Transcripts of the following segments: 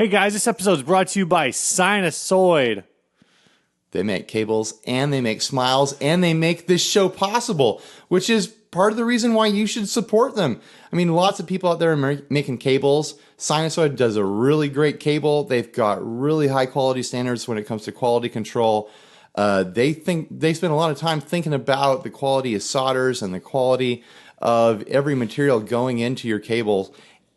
Hey guys, this episode is brought to you by Sinusoid. They make cables and they make smiles and they make this show possible, which is part of the reason why you should support them. I mean, lots of people out there are making cables. Sinusoid does a really great cable. They've got really high quality standards when it comes to quality control. They spend a lot of time thinking about the quality of solders and the quality of every material going into your cables.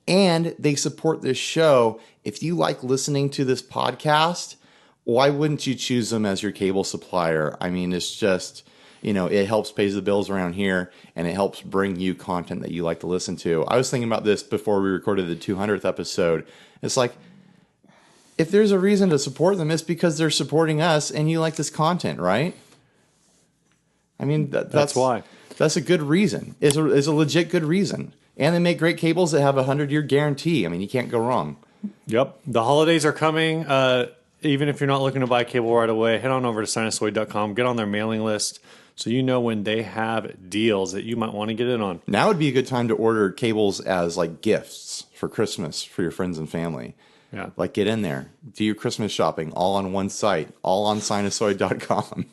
And they support this show. If you like listening to this podcast, why wouldn't you choose them as your cable supplier? I mean, it's just, it helps pay the bills around here and it helps bring you content that you like to listen to. I was thinking about this before we recorded the 200th episode. It's like, if there's a reason to support them, it's because they're supporting us and you like this content, right? I mean, that's why. That's a good reason. It's a legit good reason. And they make great cables that have a 100-year guarantee. I mean, you can't go wrong. Yep. The holidays are coming. Even if you're not looking to buy a cable right away, head on over to sinusoid.com. Get on their mailing list so you know when they have deals that you might want to get in on. Now would be a good time to order cables as like gifts for Christmas for your friends and family. Yeah. Like get in there. Do your Christmas shopping all on one site, all on sinusoid.com.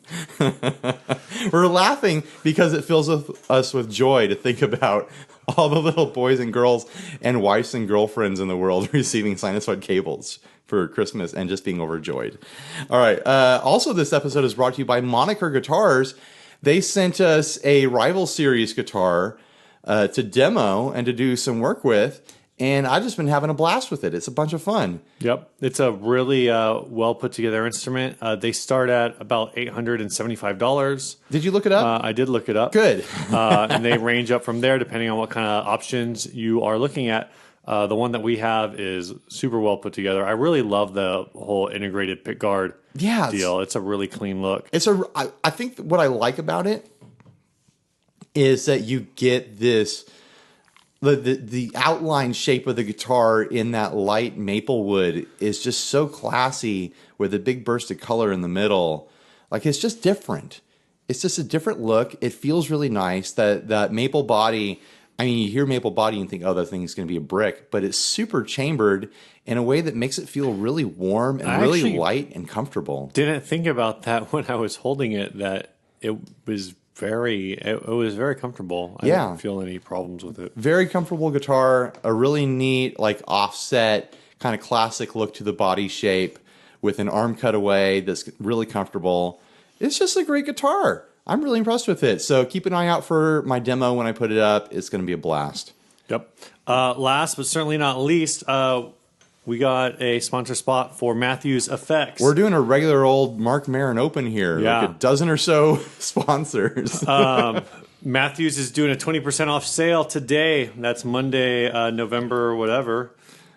We're laughing because it fills us with joy to think about all the little boys and girls and wives and girlfriends in the world receiving Sinusoid cables for Christmas and just being overjoyed. All right. Also, this episode is brought to you by Moniker Guitars. They sent us a Rival Series guitar to demo and to do some work with. And I've just been having a blast with it. It's a bunch of fun. Yep. It's a really well put together instrument. They start at about $875. Did you look it up? I did look it up. Good. And they range up from there depending on what kind of options you are looking at. The one that we have is super well put together. I really love the whole integrated pickguard deal. It's a really clean look. I think what I like about it is that you get this... The outline shape of the guitar in that light maple wood is just so classy with a big burst of color in the middle. Like, it's just different. It's just a different look. It feels really nice. That maple body, I mean, you hear maple body and think, oh, that thing's going to be a brick. But it's super chambered in a way that makes it feel really warm and really light and comfortable. Didn't think about that when I was holding it, that it was very comfortable. I didn't feel any problems with it. Very comfortable guitar, a really neat, like offset, kind of classic look to the body shape with an arm cutaway that's really comfortable. It's just a great guitar. I'm really impressed with it. So keep an eye out for my demo when I put it up. It's going to be a blast. Yep. Last but certainly not least, we got a sponsor spot for Matthews Effects. We're doing a regular old Mark Maron Open here. Yeah. Like a dozen or so sponsors. Matthews is doing a 20% off sale today. That's Monday, November whatever.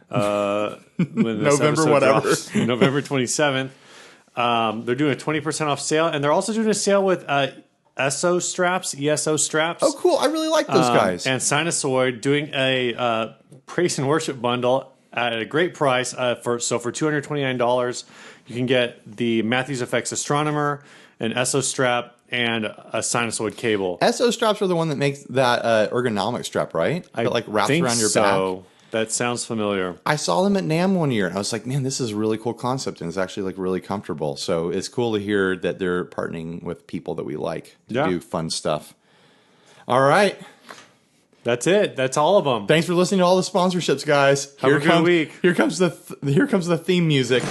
When November whatever. Drops, November 27th. They're doing a 20% off sale. And they're also doing a sale with ESO straps. Oh, cool. I really like those guys. And Sinusoid doing a praise and worship bundle at a great price. For $229, you can get the Matthews Effects Astronomer, an ESO strap, and a Sinusoid cable. ESO straps are the one that makes that ergonomic strap, right? That like wraps around your back. That sounds familiar. I saw them at NAMM one year, and I was like, man, this is a really cool concept, and it's actually like really comfortable. So it's cool to hear that they're partnering with people that we like to do fun stuff. All right. That's it. That's all of them. Thanks for listening to all the sponsorships, guys. Have a good week. Here comes the theme music.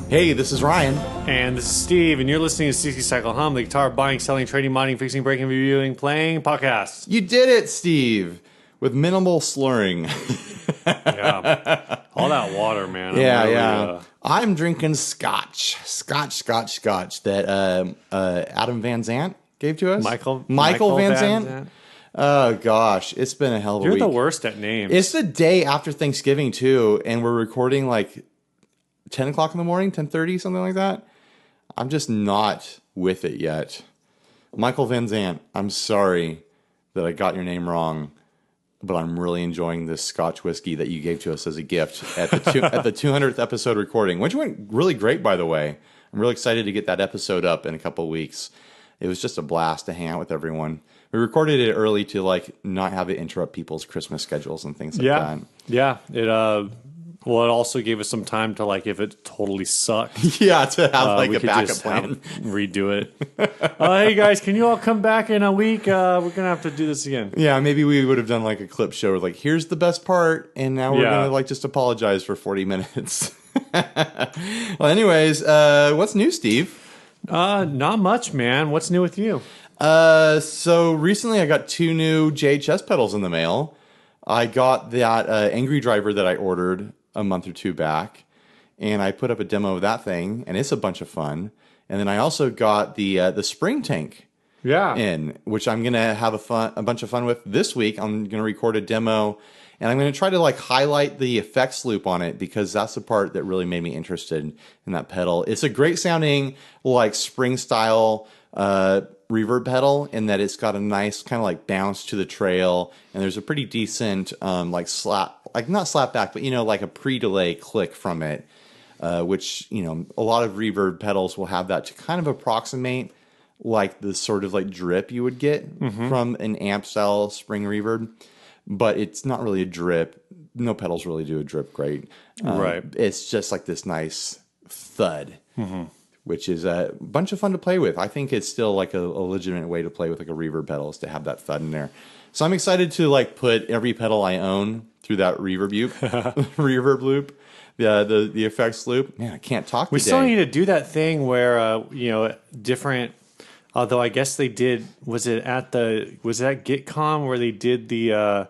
Hey, this is Ryan. And this is Steve, and you're listening to 60 Cycle Hum, the guitar buying, selling, trading, modding, fixing, breaking, reviewing, playing podcast. You did it, Steve, with minimal slurring. Yeah. All that water, man. I'm drinking scotch that Adam Van Zant gave to us. Michael Van Zant. Oh, gosh. It's been a hell of a week. You're the worst at names. It's the day after Thanksgiving, too, and we're recording like 10 o'clock in the morning, 10:30, something like that. I'm just not with it yet. Michael Van Zant, I'm sorry that I got your name wrong. but I'm really enjoying this Scotch whiskey that you gave to us as a gift at the at the 200th episode recording, which went really great, by the way. I'm really excited to get that episode up in a couple of weeks. It was just a blast to hang out with everyone. We recorded it early to like not have it interrupt people's Christmas schedules and things like that. Yeah. It well, it also gave us some time to like if it totally sucked. Yeah, to have like we a could backup just plan. redo it. Hey guys, can you all come back in a week? We're gonna have to do this again. Yeah, maybe we would have done like a clip show with like, here's the best part, and now we're gonna like just apologize for 40 minutes. Well, anyways, what's new, Steve? Not much, man. What's new with you? So recently I got 2 new JHS pedals in the mail. I got that Angry Driver that I ordered a month or 2 back, and I put up a demo of that thing, and it's a bunch of fun. And then I also got the spring tank in, which I'm gonna have a bunch of fun with this week. I'm gonna record a demo, and I'm gonna try to like highlight the effects loop on it because that's the part that really made me interested in that pedal. It's a great sounding like spring style reverb pedal in that it's got a nice kind of like bounce to the trail, and there's a pretty decent like not slap back, but like a pre-delay click from it, which a lot of reverb pedals will have that to kind of approximate like the sort of like drip you would get from an amp style spring reverb, but it's not really a drip. No pedals really do a drip great. Right. It's just like this nice thud. Which is a bunch of fun to play with. I think it's still like a legitimate way to play with like a reverb pedal is to have that thud in there. So I'm excited to like put every pedal I own through that reverb loop, the effects loop. Man, I can't talk today. We still need to do that thing where different. Although I guess they did. Was it at GitCon where they did the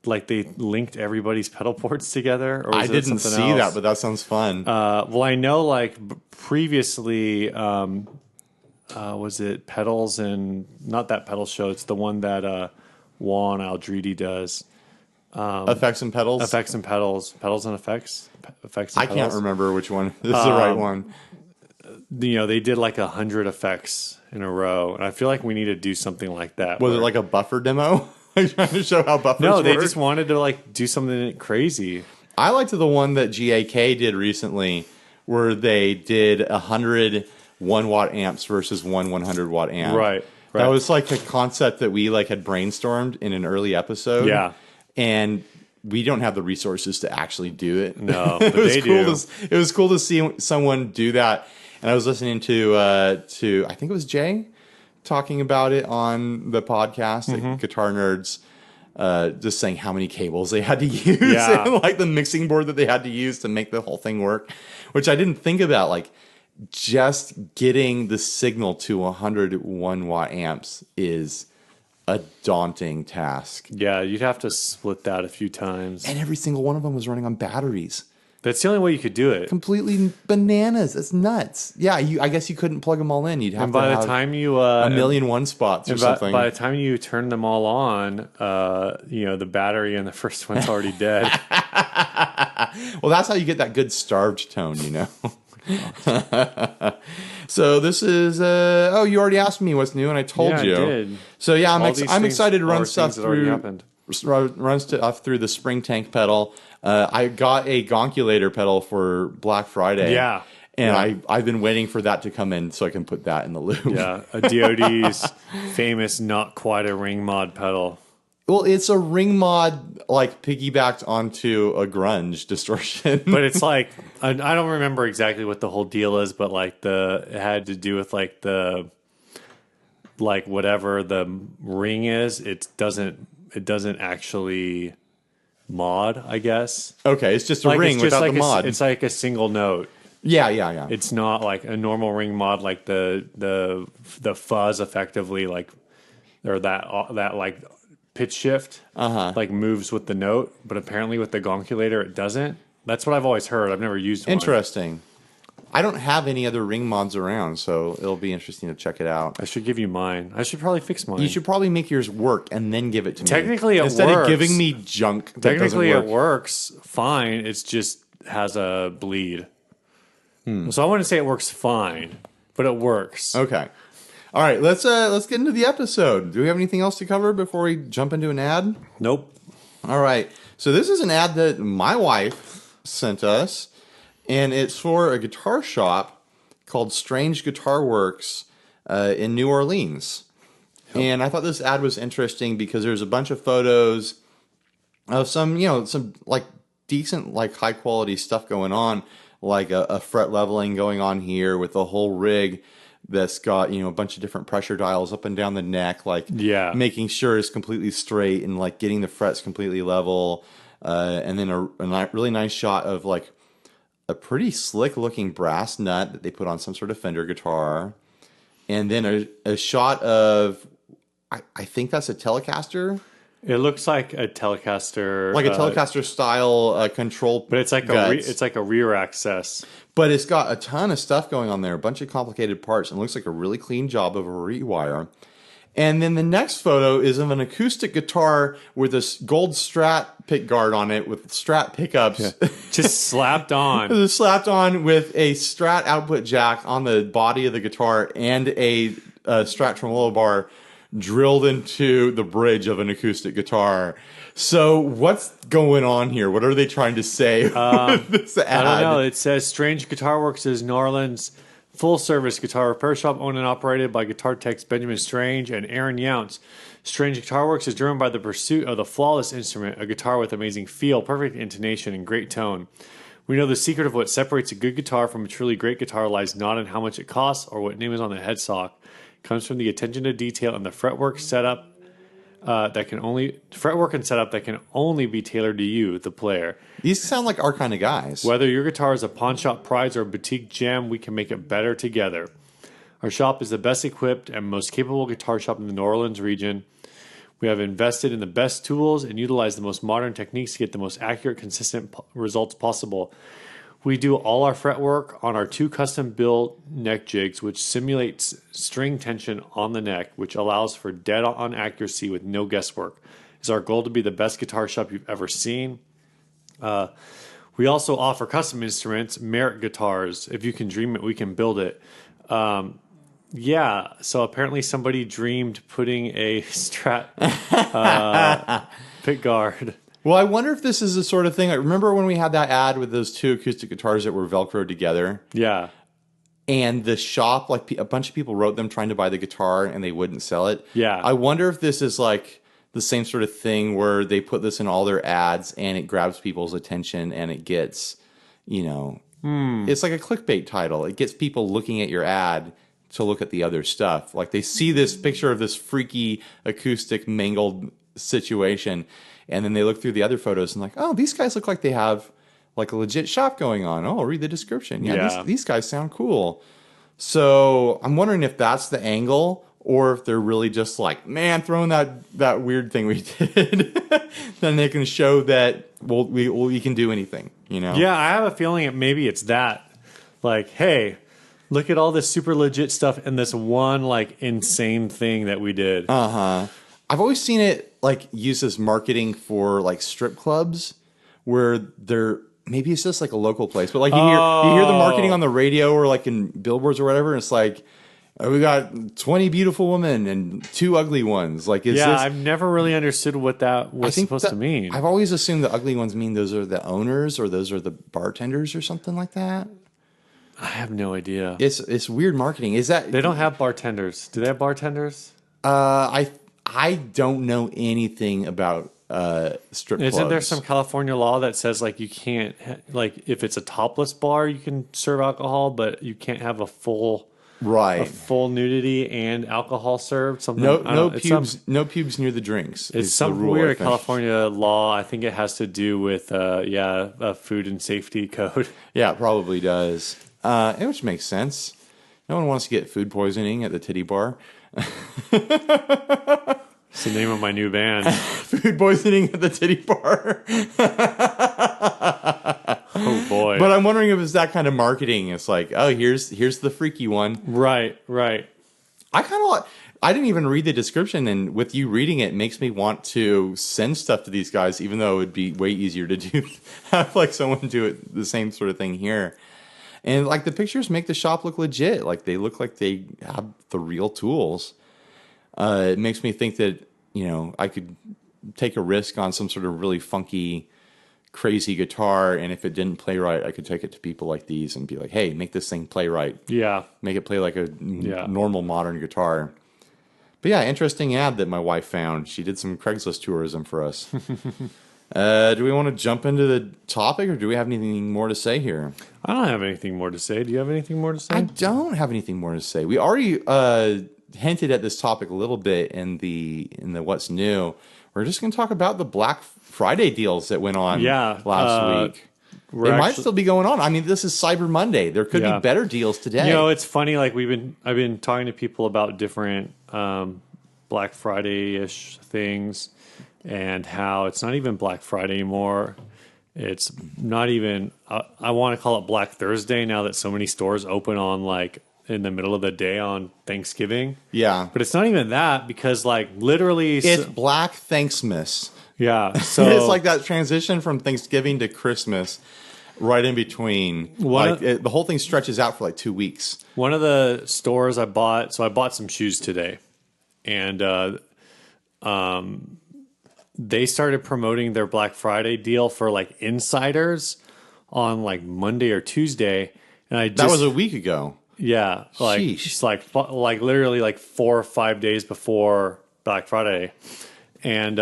like they linked everybody's pedal boards together? Or I didn't see that, but that sounds fun. Well, I know like previously, was it Pedals and not that pedal show? It's the one that Juan Aldridi does. Effects and pedals. Effects and pedals. Pedals and effects. Effects. And I pedals. can't remember which one. This is the right one. They did like 100 effects in a row, and I feel like we need to do something like that. Was it like a buffer demo? Trying to show how buffers No, they work? just wanted to like do something crazy. I liked the one that GAK did recently, where they did 100 1-watt amps versus 100 watt amp. Right. That was like a concept that we like had brainstormed in an early episode. Yeah. And we don't have the resources to actually do it. No, but they do. It was cool to see someone do that. And I was listening to I think it was Jay talking about it on the podcast at Guitar Nerds, just saying how many cables they had to use and like the mixing board that they had to use to make the whole thing work, which I didn't think about. Like just getting the signal to 101 watt amps is a daunting task. Yeah, you'd have to split that a few times. And every single one of them was running on batteries. That's the only way you could do it. Completely bananas. It's nuts. Yeah, I guess you couldn't plug them all in. You'd have And by to the have time you a million one spots or something. By the time you turn them all on, the battery in the first one's already dead. Well, that's how you get that good starved tone, So this is you already asked me what's new, and I told you. I did. So yeah, I'm excited to run stuff through through the spring tank pedal. I got a gonculator pedal for Black Friday. Yeah. And I've been waiting for that to come in so I can put that in the loop. Yeah, a DoD's famous not quite a ring mod pedal. Well, it's a ring mod like piggybacked onto a grunge distortion. But it's like I don't remember exactly what the whole deal is, but like it had to do with like whatever the ring is, it doesn't actually mod, I guess. Okay, it's just a ring without the mod. It's like a single note. Yeah. It's not like a normal ring mod, like the fuzz effectively, like or that like pitch shift, like moves with the note. But apparently with the gonculator, it doesn't. That's what I've always heard. I've never used one. Interesting. I don't have any other ring mods around, so it'll be interesting to check it out. I should give you mine. I should probably fix mine. You should probably make yours work and then give it to me. Technically, it instead works. of giving me junk. That Technically, doesn't work. it works fine. It's just has a bleed. So I wouldn't say it works fine, but it works. Okay. All right. Let's get into the episode. Do we have anything else to cover before we jump into an ad? Nope. All right. So this is an ad that my wife sent us, and it's for a guitar shop called Strange Guitarworks in New Orleans. And I thought this ad was interesting because there's a bunch of photos of some like decent, like high quality stuff going on, like a fret leveling going on here with the whole rig that's got, a bunch of different pressure dials up and down the neck, like making sure it's completely straight and like getting the frets completely level. And then a really nice shot of like a pretty slick looking brass nut that they put on some sort of Fender guitar. And then a shot of, I think that's a Telecaster. It looks like a Telecaster, like a Telecaster style control, but it's like it's like a rear access. But it's got a ton of stuff going on there, a bunch of complicated parts, and looks like a really clean job of a rewire. And then the next photo is of an acoustic guitar with this gold Strat pick guard on it with Strat pickups, just slapped on, slapped on with a Strat output jack on the body of the guitar and a Strat tremolo bar drilled into the bridge of an acoustic guitar. So what's going on here? What are they trying to say with this ad? I don't know. It says Strange Guitarworks is New Orleans full-service guitar repair shop owned and operated by guitar techs Benjamin Strange and Aaron Younts. Strange Guitarworks is driven by the pursuit of the flawless instrument, a guitar with amazing feel, perfect intonation, and great tone. We know the secret of what separates a good guitar from a truly great guitar lies not in how much it costs or what name is on the headstock. It comes from the attention to detail and the fretwork setup that can only be tailored to you, the player. These sound like our kind of guys. Whether your guitar is a pawn shop prize or a boutique gem, we can make it better together. Our shop is the best equipped and most capable guitar shop in the New Orleans region. We have invested in the best tools and utilize the most modern techniques to get the most accurate, consistent results possible. We do all our fretwork on our 2 custom-built neck jigs, which simulates string tension on the neck, which allows for dead-on accuracy with no guesswork. It's our goal to be the best guitar shop you've ever seen. We also offer custom instruments, Merit guitars. If you can dream it, we can build it. So apparently somebody dreamed putting a Strat pick guard. Well, I wonder if this is the sort of thing. I remember when we had that ad with those 2 acoustic guitars that were Velcroed together. Yeah. And the shop, like a bunch of people wrote them trying to buy the guitar and they wouldn't sell it. Yeah. I wonder if this is like the same sort of thing where they put this in all their ads and it grabs people's attention and it gets, it's like a clickbait title. It gets people looking at your ad to look at the other stuff. Like they see this picture of this freaky acoustic mangled situation and then they look through the other photos and like, oh, these guys look like they have like a legit shop going on. Oh, I'll read the description. These guys sound cool. So I'm wondering if that's the angle or if they're really just like, man, throwing that weird thing we did. Then they can show that we can do anything, Yeah, I have a feeling maybe it's that. Like, hey, look at all this super legit stuff and this one like insane thing that we did. I've always seen it like used as marketing for like strip clubs where maybe it's just like a local place, but like you hear the marketing on the radio or like in billboards or whatever, and it's like, oh, we got 20 beautiful women and 2 ugly ones. Like, I've never really understood what that was supposed to mean. I've always assumed the ugly ones mean those are the owners or those are the bartenders or something like that. I have no idea. It's weird marketing. Is that they don't have bartenders? Do they have bartenders? I don't know anything about strip clubs. Isn't there some California law that says like you can't like if it's a topless bar you can serve alcohol, but you can't have a full nudity and alcohol served? Something no pubes near the drinks. It's some weird California law. I think it has to do with a food and safety code. Yeah, it probably does. Which makes sense. No one wants to get food poisoning at the titty bar. It's the name of my new band. Food poisoning at the titty bar. Oh boy! But I'm wondering if it's that kind of marketing. It's like, oh, here's the freaky one. Right. I didn't even read the description, and with you reading it makes me want to send stuff to these guys, even though it would be way easier to have like someone do it the same sort of thing here. And like the pictures make the shop look legit. Like they look like they have the real tools. It makes me think that, I could take a risk on some sort of really funky, crazy guitar, and if it didn't play right, I could take it to people like these and be like, hey, make this thing play right. Yeah. Make it play like a normal modern guitar. But yeah, interesting ad that my wife found. She did some Craigslist tourism for us. Do we want to jump into the topic, or do we have anything more to say here? I don't have anything more to say. Do you have anything more to say? I don't have anything more to say. We already hinted at this topic a little bit in the What's New. We're just going to talk about the Black Friday deals that went on last week. They might still be going on. I mean, this is Cyber Monday. There could be better deals today. You know, it's funny. Like I've been talking to people about different Black Friday-ish things, and how it's not even Black Friday anymore. It's not even. I want to call it Black Thursday now that so many stores open on like in the middle of the day on Thanksgiving. Yeah, but it's not even that, because like literally it's Black Thanksmas. Yeah, so it's like that transition from Thanksgiving to Christmas, right in between. The whole thing stretches out for like 2 weeks. One of the stores I bought some shoes today, and they started promoting their Black Friday deal for like insiders on like Monday or Tuesday, and that was a week ago. Yeah, like it's like literally like 4 or 5 days before Black Friday, and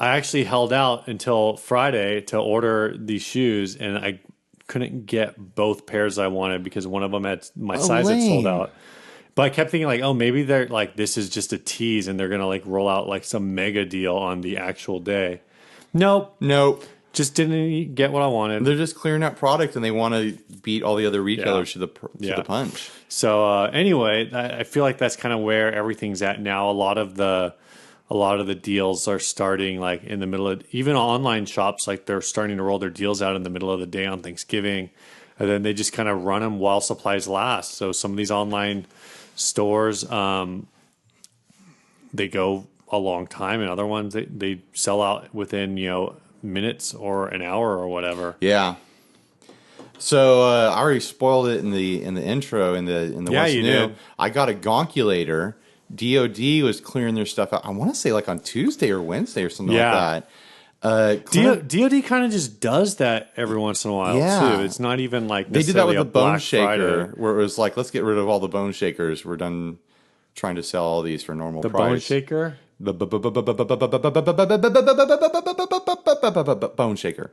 I actually held out until Friday to order these shoes, and I couldn't get both pairs I wanted because one of them had my size had sold out. But I kept thinking like, oh, maybe they're like, this is just a tease and they're going to like roll out like some mega deal on the actual day. Nope. Just didn't get what I wanted. They're just clearing out product and they want to beat all the other retailers to the punch. So anyway, I feel like that's kind of where everything's at now. A lot of the deals are starting like in the middle of, even online shops, like they're starting to roll their deals out in the middle of the day on Thanksgiving. And then they just kind of run them while supplies last. So some of these online stores, they go a long time, and other ones they sell out within minutes or an hour or whatever. Yeah. So I already spoiled it in the intro in the What's New. Did. I got a gonkulator. DoD was clearing their stuff out. I want to say like on Tuesday or Wednesday or something like that. DoD kind of just does that every once in a while too. It's not even like they did that with the Bone Shaker, Friday. where it was like, let's get rid of all the Bone Shakers. We're done trying to sell all these for normal price. The Bone Shaker. The Bone Shaker.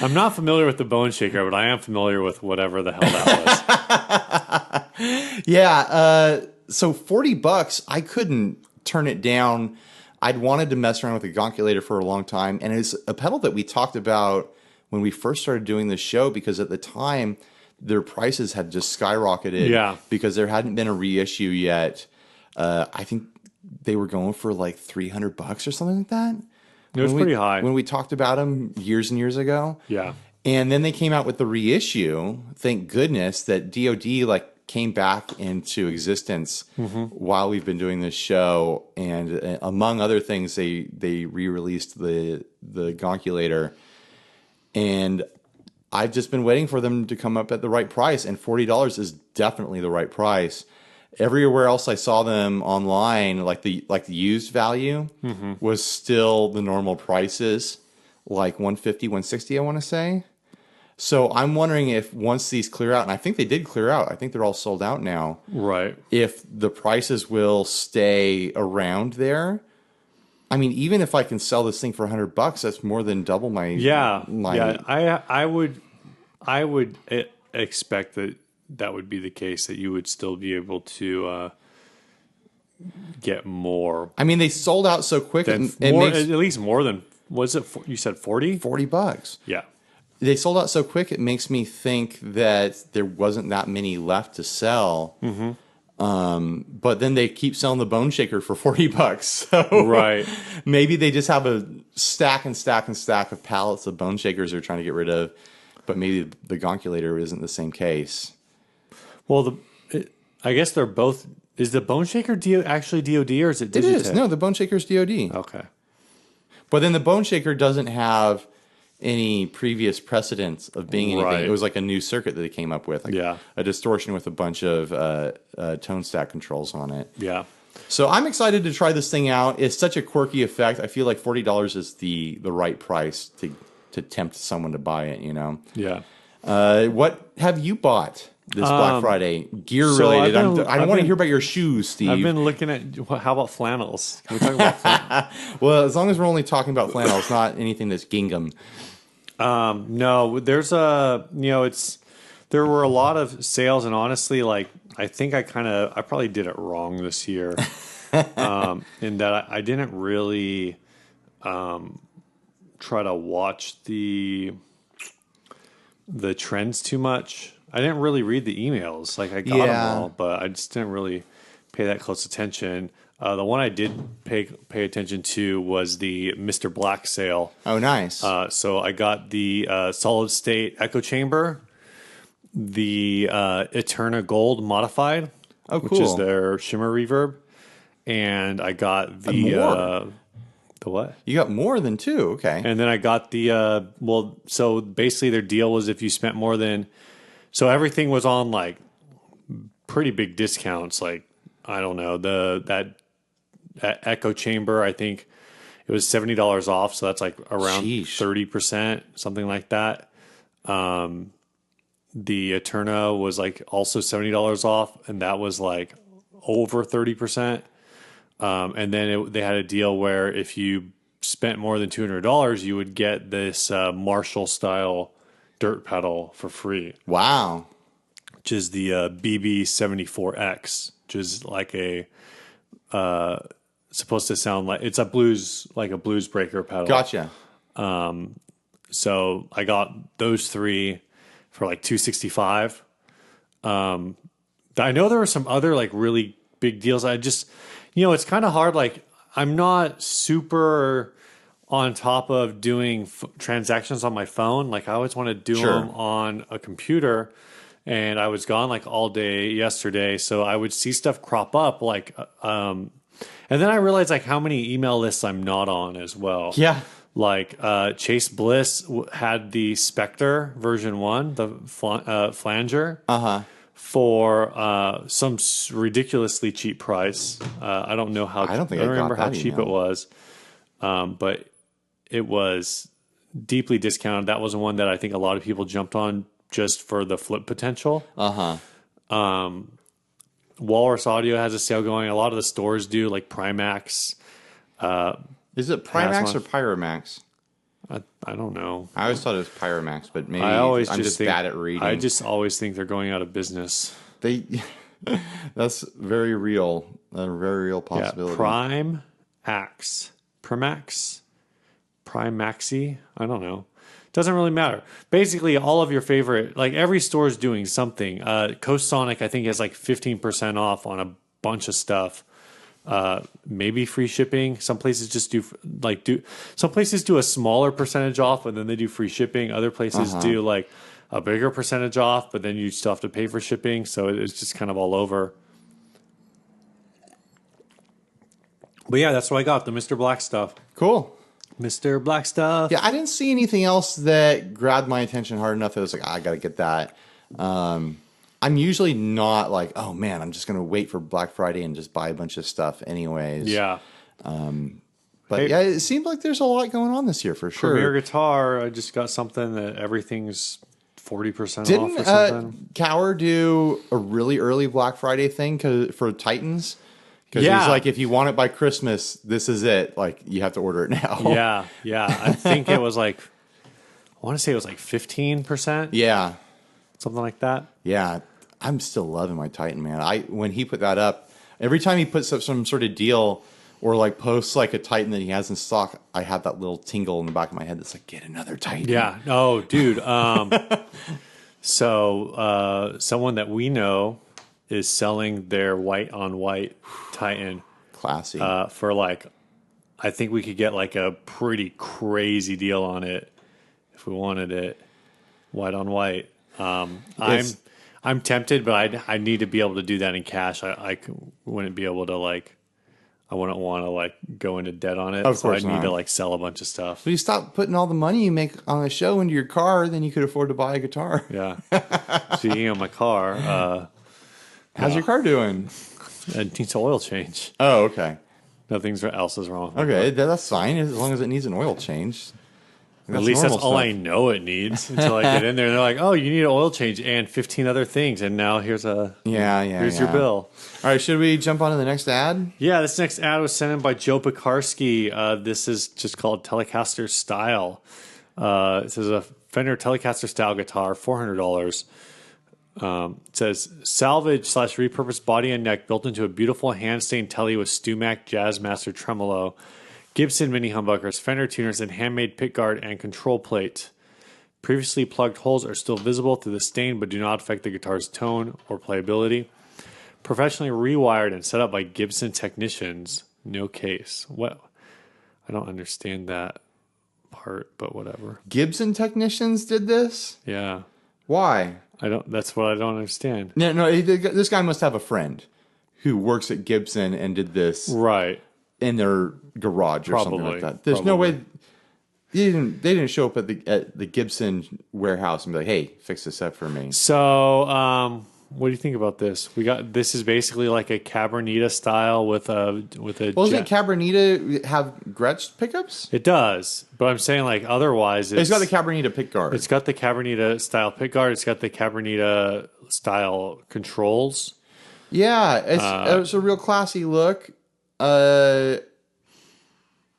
I'm not familiar with the Bone Shaker, but I am familiar with whatever the hell that was. Yeah. So $40, I couldn't turn it down. I'd wanted to mess around with the gonkulator for a long time, and it's a pedal that we talked about when we first started doing this show, because at the time their prices had just skyrocketed because there hadn't been a reissue yet. I think they were going for like $300 or something like that. It was pretty high when we talked about them years and years ago. Yeah, and then they came out with the reissue. Thank goodness that DoD came back into existence while we've been doing this show, and among other things, they re-released the gonkulator, and I've just been waiting for them to come up at the right price, and $40 is definitely the right price. Everywhere else I saw them online, like the used value was still the normal prices, like $150, $160, I want to say. So I'm wondering if once these clear out, and I think they did clear out, I think they're all sold out now. Right. If the prices will stay around there. I mean, even if I can sell this thing for $100, that's more than double my. Yeah. I would expect that would be the case, that you would still be able to get more. I mean, they sold out so quick. At least more than, was it? You said 40? $40. Yeah. They sold out so quick, it makes me think that there wasn't that many left to sell. But then they keep selling the Bone Shaker for $40. So right. Maybe they just have a stack of pallets of Bone Shakers they're trying to get rid of. But maybe the gonkulator isn't the same case. Well, I guess they're both. Is the Bone Shaker actually DoD, or is it Digitech? It is. No, the Bone Shaker's DoD. Okay. But then the Bone Shaker doesn't have any previous precedence of being anything. Right. It was like a new circuit that they came up with. A distortion with a bunch of tone stack controls on it. Yeah. So I'm excited to try this thing out. It's such a quirky effect. I feel like $40 is the right price to tempt someone to buy it, you know? Yeah. What have you bought this Black Friday? Gear related. I want to hear about your shoes, Steve. I've been looking at, how about flannels? Can we talk about flannels? Well, as long as we're only talking about flannels, not anything that's gingham. No, there's there were a lot of sales, and honestly, like, I think I probably did it wrong this year. In that I didn't really try to watch the trends too much. I didn't really read the emails. Like, I got them all, but I just didn't really pay that close attention. The one I did pay attention to was the Mr. Black sale. Oh, nice. So I got the solid state echo chamber, the Eterna Gold modified, which is their shimmer reverb, and I got the what? You got more than two, okay. And then I got the so basically their deal was if you spent more than, so everything was on like pretty big discounts. Like, I don't know, that echo chamber, I think it was $70 off, so that's like around 30%, something like that. The Eterna was like also $70 off, and that was like over 30%. And then they had a deal where if you spent more than $200, you would get this Marshall style dirt pedal for free. Wow. Which is the BB74X, which is like a supposed to sound like it's a blues breaker pedal. Gotcha. So I got those three for like $265. I know there were some other like really big deals. I just, it's kind of hard. Like, I'm not super on top of doing transactions on my phone. Like, I always want to do them on a computer, and I was gone like all day yesterday. So I would see stuff crop up like, and then I realized like how many email lists I'm not on as well. Yeah. Like Chase Bliss had the Spectre version 1, the flanger, for some ridiculously cheap price. I don't know how. I don't remember how cheap it was, but it was deeply discounted. That was the one that I think a lot of people jumped on just for the flip potential. Walrus Audio has a sale going. A lot of the stores do, like Primax. Is it Primax or Pyromax? I don't know. I always thought it was Pyromax, but maybe I'm just bad at reading. I just always think they're going out of business. That's very real. A very real possibility. Yeah, Primaxi. I don't know. Doesn't really matter. Basically, all of your favorite, like every store is doing something. Coast Sonic, I think, has like 15% off on a bunch of stuff. Maybe free shipping. Some places just some places do a smaller percentage off, but then they do free shipping. Other places do like a bigger percentage off, but then you still have to pay for shipping. So it's just kind of all over. But yeah, that's what I got, the Mr. Black stuff. Cool. Mr. Black stuff. Yeah, I didn't see anything else that grabbed my attention hard enough that I was like, I got to get that. I'm usually not like, oh man, I'm just going to wait for Black Friday and just buy a bunch of stuff anyways. Yeah. But yeah, it seems like there's a lot going on this year for sure. Premier Guitar, I just got something that everything's 40% off or something. Didn't Cower do a really early Black Friday thing for Titans? Because he's like, if you want it by Christmas, this is it. Like, you have to order it now. Yeah. I think it was like, I want to say it was like 15%. Yeah. Something like that. Yeah. I'm still loving my Titan, man. When he put that up, every time he puts up some sort of deal or like posts like a Titan that he has in stock, I have that little tingle in the back of my head that's like, get another Titan. Yeah. Oh, dude. So someone that we know is selling their white on white Titan. Classy. For like, I think we could get like a pretty crazy deal on it if we wanted it white on white. I'm tempted, but I need to be able to do that in cash. I wouldn't be able to like, I wouldn't want to like go into debt on it. Of course I need to like sell a bunch of stuff. But you stop putting all the money you make on a show into your car, then you could afford to buy a guitar. Yeah. Speaking of my car, how's your car doing? It needs an oil change. Oh, okay. Nothing else is wrong. Okay, that's fine as long as it needs an oil change. At least that's all stuff. I know it needs until I get in there. And they're like, "Oh, you need an oil change and 15 other things." And now here's your bill. All right, should we jump on to the next ad? Yeah, this next ad was sent in by Joe Pekarsky. This is just called Telecaster Style. It says a Fender Telecaster Style guitar, $400. It says salvage/repurposed body and neck built into a beautiful hand-stained Tele with Stumac Jazzmaster tremolo, Gibson mini humbuckers, Fender tuners, and handmade pickguard and control plate. Previously plugged holes are still visible through the stain but do not affect the guitar's tone or playability. Professionally rewired and set up by Gibson technicians. No case. What? I don't understand that part, but whatever. Gibson technicians did this? Yeah. Why? That's what I don't understand. No, this guy must have a friend who works at Gibson and did this. Right. In their garage or something like that. There's no way they didn't show up at the Gibson warehouse and be like, "Hey, fix this up for me." So, what do you think about this? This is basically like a Cabernita style with a. Doesn't Cabernita have Gretsch pickups? It does, but I'm saying like otherwise, it's got the Cabernita pickguard. It's got the Cabernita style pickguard. It's got the Cabernita style controls. Yeah, it's a real classy look.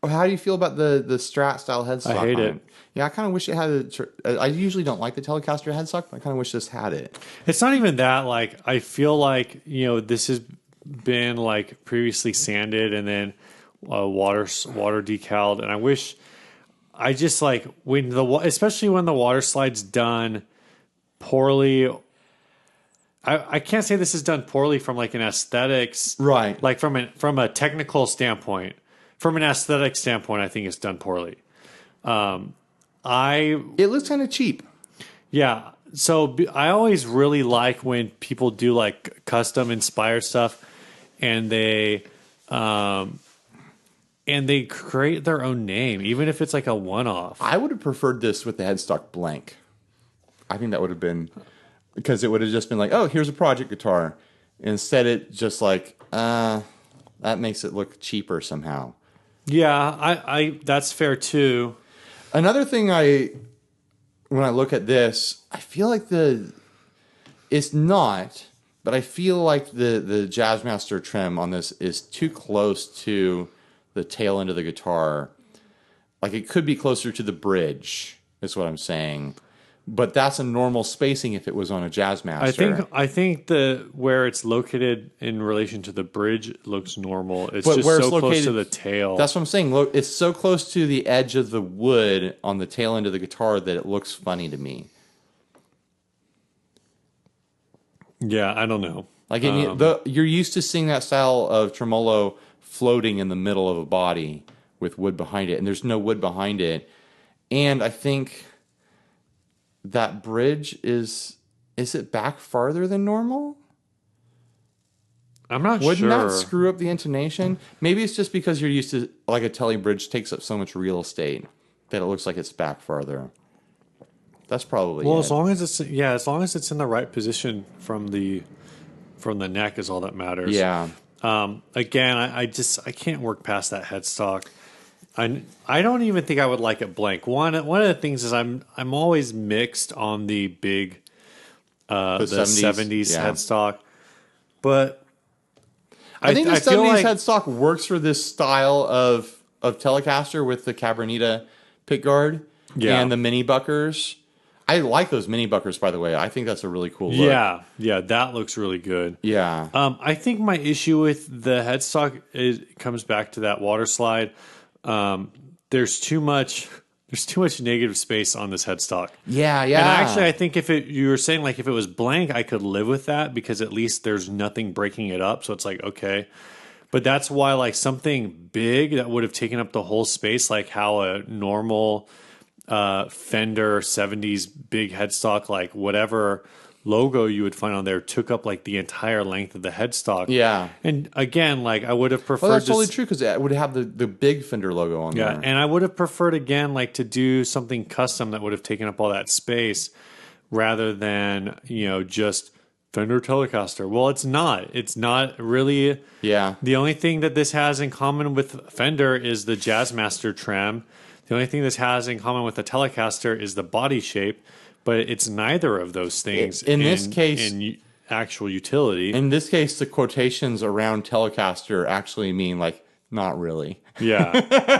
How do you feel about the Strat style headstock? I hate it. Yeah, I kind of wish it had. I usually don't like the Telecaster headstock, but I kind of wish this had it. It's not even that. Like, I feel like this has been like previously sanded and then water decaled, and I wish. I just like especially when the water slide's done poorly. I can't say this is done poorly from like an aesthetics, right? Like from a technical standpoint, from an aesthetic standpoint, I think it's done poorly. It looks kind of cheap. Yeah, so I always really like when people do like custom inspired stuff, and they create their own name, even if it's like a one-off. I would have preferred this with the headstock blank. I think that would have been. Because it would have just been like, oh, here's a project guitar. Instead, it just like, that makes it look cheaper somehow. Yeah, I that's fair too. Another thing when I look at this, I feel like it's not, but I feel like the Jazzmaster trim on this is too close to the tail end of the guitar. Like it could be closer to the bridge, is what I'm saying. But that's a normal spacing if it was on a Jazzmaster. I think where it's located in relation to the bridge looks normal. It's but just where so it's located, close to the tail. That's what I'm saying. Look, it's so close to the edge of the wood on the tail end of the guitar that it looks funny to me. Yeah, I don't know. Like you're used to seeing that style of tremolo floating in the middle of a body with wood behind it, and there's no wood behind it. And I think that bridge is it back farther than normal? I'm not sure. Wouldn't that screw up the intonation? Maybe it's just because you're used to like a Tele bridge takes up so much real estate that it looks like it's back farther. That's probably it. as long as it's in the right position from the neck is all that matters. Yeah. Again, I can't work past that headstock. I don't even think I would like it blank. One of the things is I'm always mixed on the big the 70s headstock, but I think the 70s headstock works for this style of Telecaster with the Cabernita pickguard and the mini buckers. I like those mini buckers, by the way. I think that's a really cool look. Yeah, that looks really good. Yeah. I think my issue with the headstock comes back to that water slide. There's too much negative space on this headstock. Yeah. And actually, I think you were saying like if it was blank, I could live with that because at least there's nothing breaking it up. So it's like, okay. But that's why like something big that would have taken up the whole space, like how a normal Fender 70s big headstock, like whatever logo you would find on there took up like the entire length of the headstock. Yeah. And again, like I would have preferred. Well, that's totally true because it would have the big Fender logo on there. Yeah, and I would have preferred again like to do something custom that would have taken up all that space rather than, just Fender Telecaster. Well, it's not. It's not really. Yeah. The only thing that this has in common with Fender is the Jazzmaster trim. The only thing this has in common with the Telecaster is the body shape, but it's neither of those things In this case, in actual utility. In this case, the quotations around Telecaster actually mean like not really. Yeah.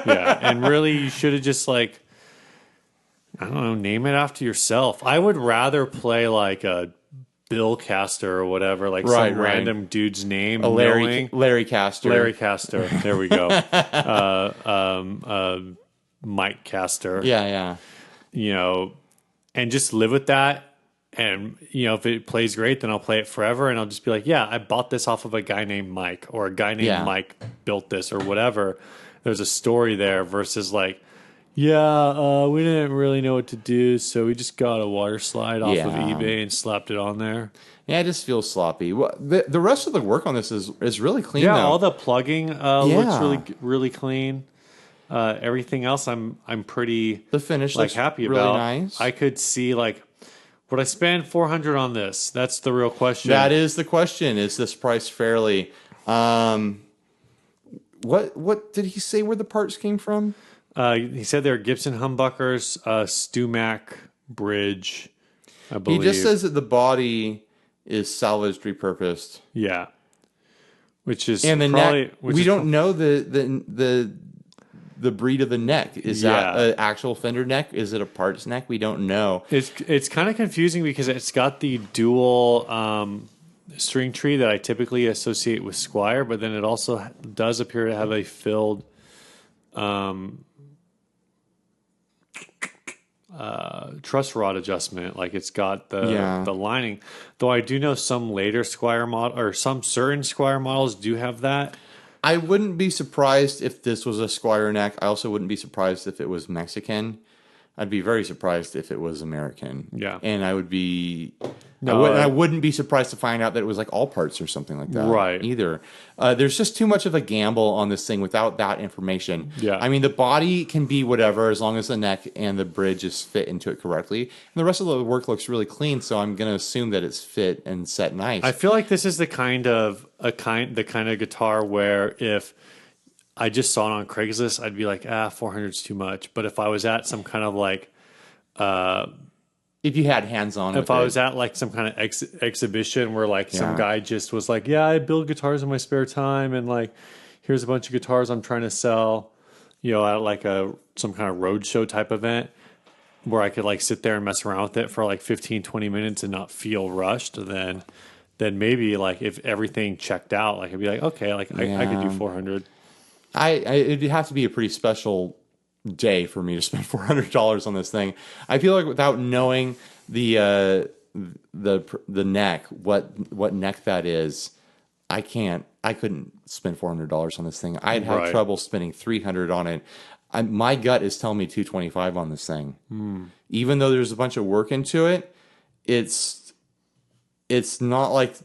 Yeah. And really, you should have just like, I don't know, name it after yourself. I would rather play like a Bill Caster or whatever, like Right, some right. random dude's name. A Larry Caster. Larry Caster. There we go. Mike Caster. Yeah, yeah. You know, and just live with that. And, you know, if it plays great, then I'll play it forever. And I'll just be like, yeah, I bought this off of a guy named Mike, or a guy named Yeah. Mike built this, or whatever. There's a story there versus like, yeah, we didn't really know what to do, so we just got a water slide off of Yeah. eBay and slapped it on there. Yeah, it just feels sloppy. Well, the rest of the work on this is really clean. Yeah, though. all the plugging looks Yeah. really clean. Everything else, I'm pretty the finish like looks happy really about. nice. I could see like, would I spend $400 on this? That's the real question. That is the question. Is this price fairly? What did he say where the parts came from? He said they're Gibson humbuckers, Stumac bridge. I believe He just says that the body is salvaged, repurposed, yeah, which is and the probably neck. which We is don't know the breed of the neck. Is that Yeah. an actual Fender neck? Is it a parts neck? We don't know. It's kind of confusing because it's got the dual string tree that I typically associate with Squire, but then it also does appear to have a filled truss rod adjustment. Like it's got the lining. Though I do know some later Squire model or some certain Squire models do have that. I wouldn't be surprised if this was a Squire neck. I also wouldn't be surprised if it was Mexican. I'd be very surprised if it was American. Yeah. And I would be... No, I wouldn't be surprised to find out that it was like all parts or something like that. Right. Either. There's just too much of a gamble on this thing without that information. Yeah. I mean, the body can be whatever as long as the neck and the bridge is fit into it correctly. And the rest of the work looks really clean, so I'm going to assume that it's fit and set nice. I feel like this is the kind of guitar where if I just saw it on Craigslist, I'd be like, 400 is too much. But if I was at some kind of like, if you had hands-on with if I it. was at like some kind of exhibition where like some Yeah. guy just was like, yeah, I build guitars in my spare time, and like, here's a bunch of guitars I'm trying to sell, you know, at like some kind of roadshow type event where I could like sit there and mess around with it for like 15, 20 minutes and not feel rushed, then maybe like if everything checked out, like I'd be like, okay, like I could do 400. It'd have to be a pretty special day for me to spend $400 on this thing. I feel like without knowing the neck, what neck that is, I couldn't spend $400 on this thing. I'd have Right. trouble spending $300 on it. My gut is telling me $225 on this thing. Even though there's a bunch of work into it, it's not like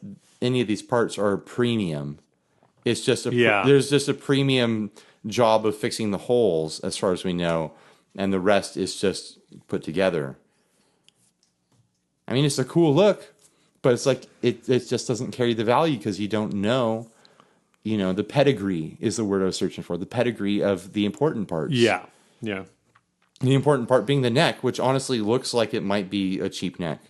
any of these parts are premium. It's just there's just a premium job of fixing the holes as far as we know, and the rest is just put together. I mean, it's a cool look, but it's like it just doesn't carry the value because you don't know, the pedigree is the word I was searching for, the pedigree of the important parts. Yeah. The important part being the neck, which honestly looks like it might be a cheap neck.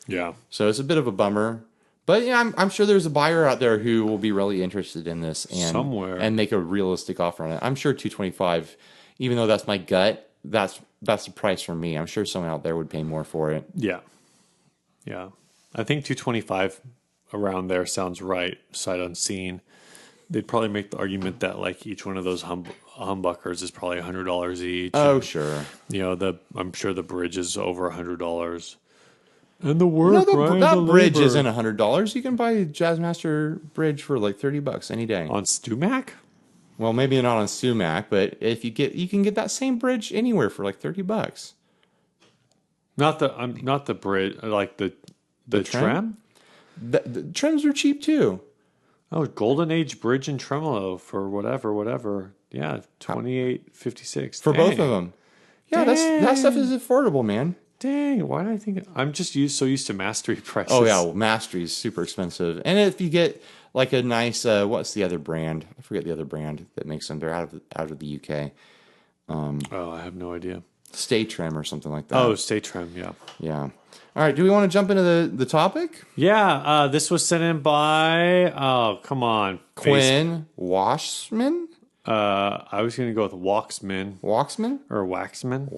Yeah. So it's a bit of a bummer. But yeah, I'm sure there's a buyer out there who will be really interested in this and make a realistic offer on it. I'm sure $225, even though that's my gut, that's the price for me. I'm sure someone out there would pay more for it. Yeah. I think $225 around there sounds right, sight unseen. They'd probably make the argument that like each one of those humbuckers is probably $100 each. Oh, sure. I'm sure the bridge is over $100. And the work, that bridge isn't $100. You can buy a Jazzmaster bridge for like $30 any day. On Stumac? Well, maybe not on Sumac, but if you can get that same bridge anywhere for like $30. Not the bridge, like the trim? The trims are cheap too. Oh, Golden Age bridge and tremolo for whatever. Yeah, $28.56 for both of them. Yeah, that stuff is affordable, man. Dang, why did I think I'm just so used to mastery prices? Oh yeah, well, Mastery is super expensive. And if you get like a nice, what's the other brand? I forget the other brand that makes them. They're out of the UK. Oh, I have no idea. Stay Trim or something like that. Oh, Stay Trim, yeah. Yeah. All right. Do we want to jump into the topic? Yeah, this was sent in by, oh, come on. Quinn Washman? I was going to go with Waxman Waxman? or Waxman.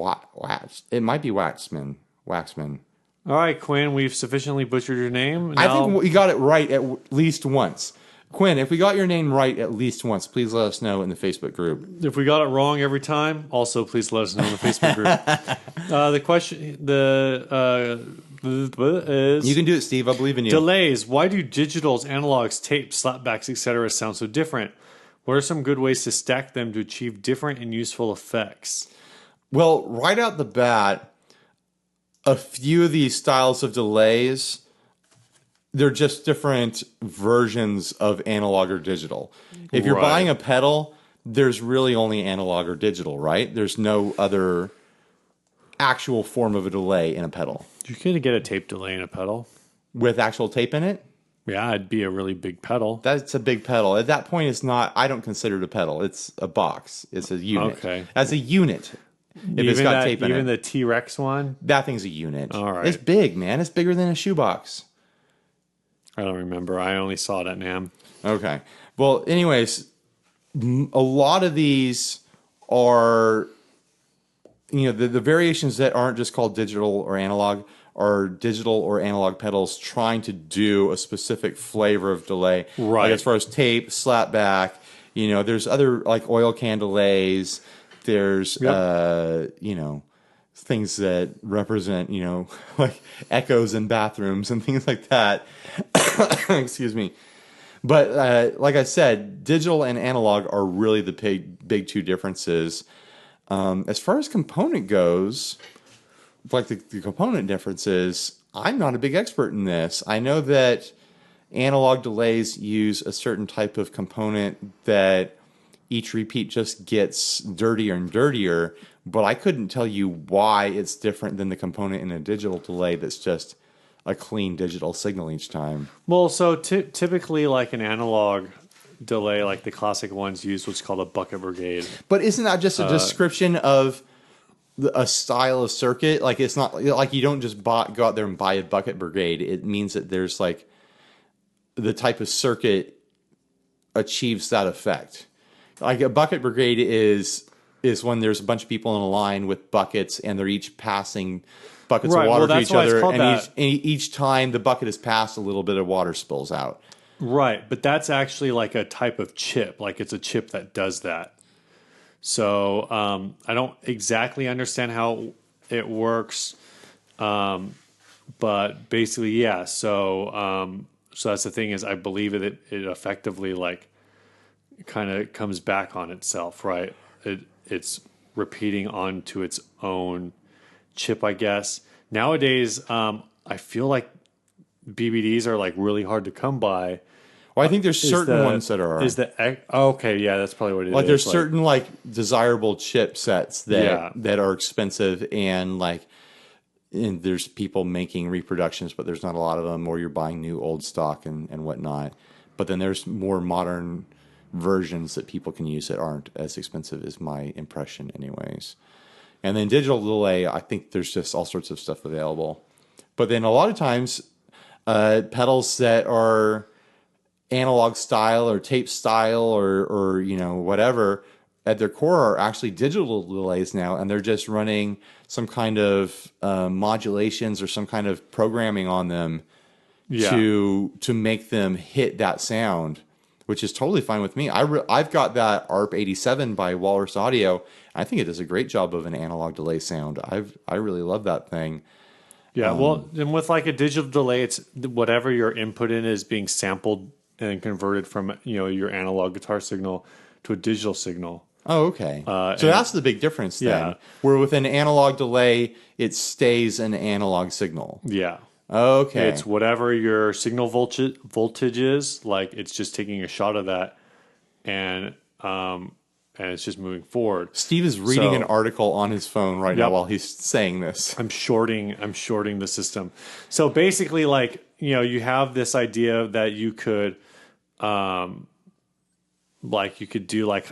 It might be Waxman. Waxman. All right, Quinn, we've sufficiently butchered your name. I think we got it right at least once. Quinn, if we got your name right at least once, please let us know in the Facebook group. If we got it wrong every time, also please let us know in the Facebook group. The question, is You can do it, Steve. I believe in you. delays. Why do digitals, analogs, tapes, slapbacks, etc. sound so different? What are some good ways to stack them to achieve different and useful effects? Well, right out the bat, a few of these styles of delays, they're just different versions of analog or digital. If you're Right. buying a pedal, there's really only analog or digital, right? There's no other actual form of a delay in a pedal. You can get a tape delay in a pedal. With actual tape in it, Yeah, it'd be a really big pedal. that's a big pedal. At that point, it's not, I don't consider it a pedal. It's a box. It's a unit. Okay. As a unit, if it's got tape in even it. the T-Rex one? That thing's a unit. All right. It's big, man. It's bigger than a shoebox. I don't remember. I only saw it at NAMM. Okay. Well, anyways, a lot of these are, the variations that aren't just called digital or analog are digital or analog pedals trying to do a specific flavor of delay. Right. Like as far as tape, slapback, there's other like oil can delays. There's, things that represent, like echoes in bathrooms and things like that. Excuse me. But like I said, digital and analog are really the big two differences. As far as component goes, like the component differences, I'm not a big expert in this. I know that analog delays use a certain type of component that each repeat just gets dirtier and dirtier, but I couldn't tell you why it's different than the component in a digital delay that's just a clean digital signal each time. Well, so typically like an analog delay, like the classic ones use what's called a bucket brigade. But isn't that just a description of a style of circuit? Like it's not like you don't just go out there and buy a bucket brigade. It means that there's like the type of circuit achieves that effect. Like a bucket brigade is when there's a bunch of people in a line with buckets and they're each passing buckets of water to each other, and each time the bucket is passed, a little bit of water spills out. Right, but that's actually like a type of chip. Like it's a chip that does that. So I don't exactly understand how it works, but basically, yeah. So that's the thing is, I believe it effectively like kind of comes back on itself, right? It's repeating onto its own chip, I guess. Nowadays, I feel like BBDs are like really hard to come by. Well, I think there's certain ones that are. Okay, yeah, that's probably what it is. Like there's certain like desirable chipsets that are expensive, and there's people making reproductions, but there's not a lot of them, or you're buying new old stock and whatnot. But then there's more modern versions that people can use that aren't as expensive, is my impression anyways. And then digital delay, I think there's just all sorts of stuff available. But then a lot of times pedals that are analog style or tape style or whatever at their core are actually digital delays now, and they're just running some kind of modulations or some kind of programming on them to make them hit that sound, which is totally fine with me. I've got that ARP 87 by Walrus Audio. I think it does a great job of an analog delay sound. I really love that thing. Yeah, well, and with like a digital delay, it's whatever your input in is being sampled and converted from your analog guitar signal to a digital signal. Oh, okay. So that's the big difference then. Yeah. Where with an analog delay, it stays an analog signal. Yeah. Okay. It's whatever your signal voltage is, like it's just taking a shot of that and and it's just moving forward. Steve is reading an article on his phone right now while he's saying this. I'm shorting the system. So basically, like, you have this idea that you could, you could do like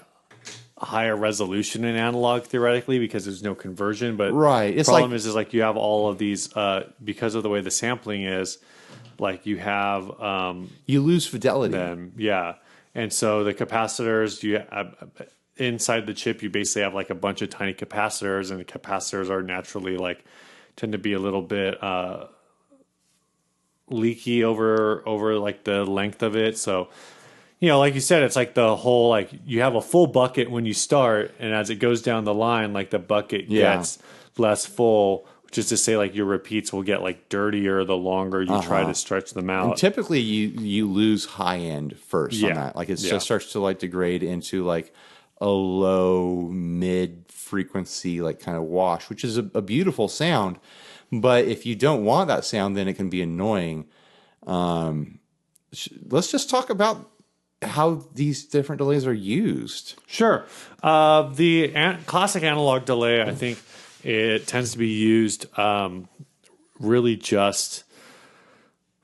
a higher resolution in analog theoretically because there's no conversion. But right, the problem is like you have all of these because of the way the sampling is. Like you have, you lose fidelity. And so the capacitors, inside the chip, you basically have like a bunch of tiny capacitors, and the capacitors are naturally tend to be a little bit leaky over like the length of it. So, like you said, it's like the whole, like you have a full bucket when you start, and as it goes down the line, like the bucket gets less full. Which is to say, like your repeats will get like dirtier the longer you try to stretch them out. And typically, you lose high end first on that. Like it just starts to like degrade into like a low mid frequency like kind of wash, which is a beautiful sound. But if you don't want that sound, then it can be annoying. Let's just talk about how these different delays are used. Sure. The classic analog delay, I think. It tends to be used really just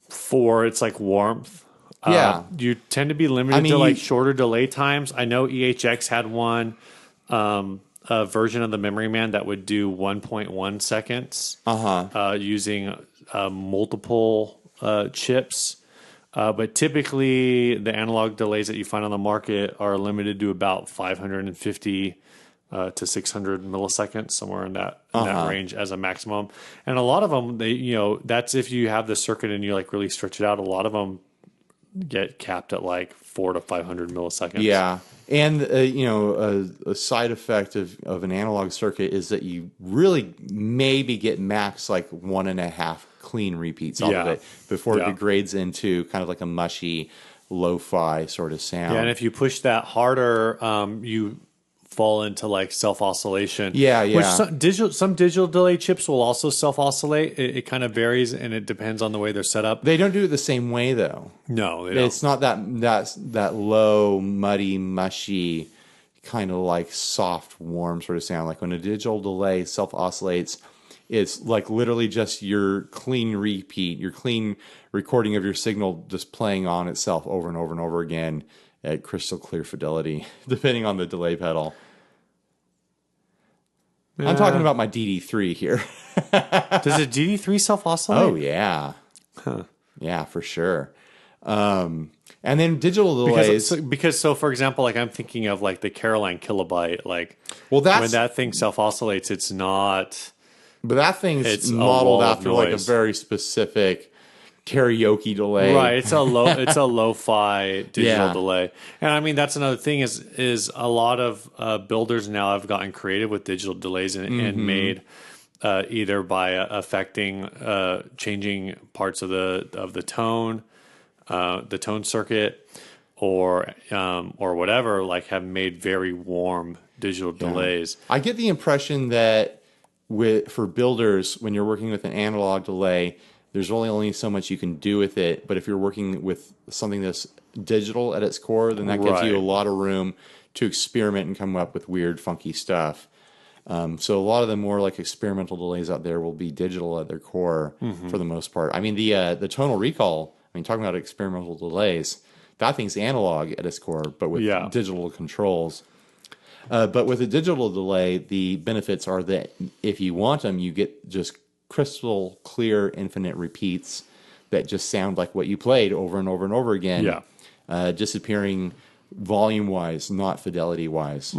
for its like warmth. You tend to be limited to like shorter delay times. I know EHX had one a version of the Memory Man that would do 1.1 seconds using multiple chips. But typically the analog delays that you find on the market are limited to about 550 to 600 milliseconds, somewhere in that range as a maximum. And a lot of them, that's if you have the circuit and you like really stretch it out. A lot of them get capped at like 400 to 500 milliseconds. Yeah. And, a side effect of an analog circuit is that you really maybe get max like 1.5 clean repeats off of it before it degrades into kind of like a mushy lo-fi sort of sound. Yeah, and if you push that harder, you fall into like self-oscillation. Which some digital delay chips will also self-oscillate. It kind of varies, and it depends on the way they're set up. They don't do it the same way though. No, they don't. It's not that low, muddy, mushy, kind of like soft, warm sort of sound. Like when a digital delay self-oscillates, it's like literally just your clean repeat, your clean recording of your signal just playing on itself over and over and over again at crystal clear fidelity, depending on the delay pedal. I'm talking about my DD3 here. Does a DD3 self-oscillate? Oh, yeah. Yeah, for sure. And then digital delays. Because, for example, like I'm thinking of like the Caroline Kilobyte. Like, when that thing self-oscillates, it's not... But that thing's modeled after like a very specific karaoke delay. Right, it's a lo-fi digital delay. And I mean that's another thing is a lot of builders now have gotten creative with digital delays and made either by affecting changing parts of the tone circuit or whatever, like have made very warm digital delays. I get the impression that for builders, when you're working with an analog delay, there's only so much you can do with it. But if you're working with something that's digital at its core, then that gives you a lot of room to experiment and come up with weird, funky stuff. So a lot of the more like experimental delays out there will be digital at their core for the most part. I mean, the tonal recall, talking about experimental delays, that thing's analog at its core, but with digital controls. But with a digital delay, the benefits are that if you want them, you get just crystal clear infinite repeats that just sound like what you played over and over and over again, disappearing volume wise, not fidelity wise.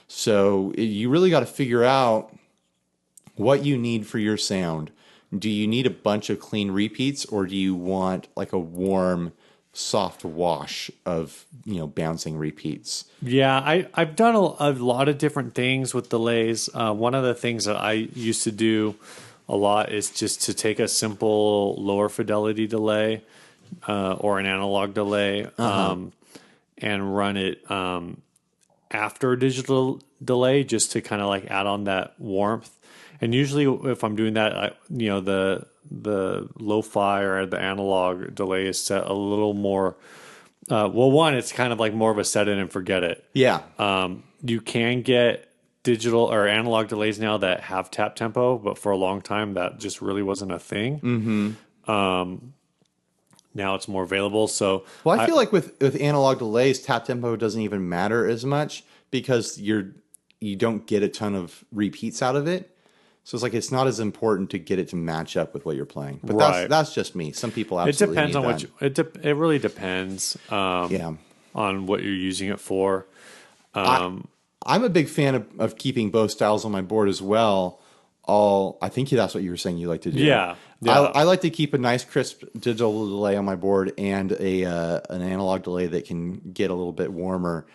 So you really got to figure out what you need for your sound. Do you need a bunch of clean repeats, or do you want like a warm, soft wash of bouncing repeats? I've done a lot of different things with delays. One of the things that I used to do a lot is just to take a simple lower fidelity delay or an analog delay and run it after a digital delay just to kind of like add on that warmth. And usually if I'm doing that, the lo-fi or the analog delay is set a little more... one, it's kind of like more of a set it and forget it. You can get digital or analog delays now that have tap tempo, but for a long time that just really wasn't a thing. Now it's more available. So Well, I feel like with analog delays, tap tempo doesn't even matter as much because you don't get a ton of repeats out of it. So it's like it's not as important to get it to match up with what you're playing. But that's just me. Some people absolutely it depends on need what it really depends. On what you're using it for. I'm a big fan of keeping both styles on my board as well. I think that's what you were saying you like to do. Yeah. I like to keep a nice crisp digital delay on my board and an analog delay that can get a little bit warmer.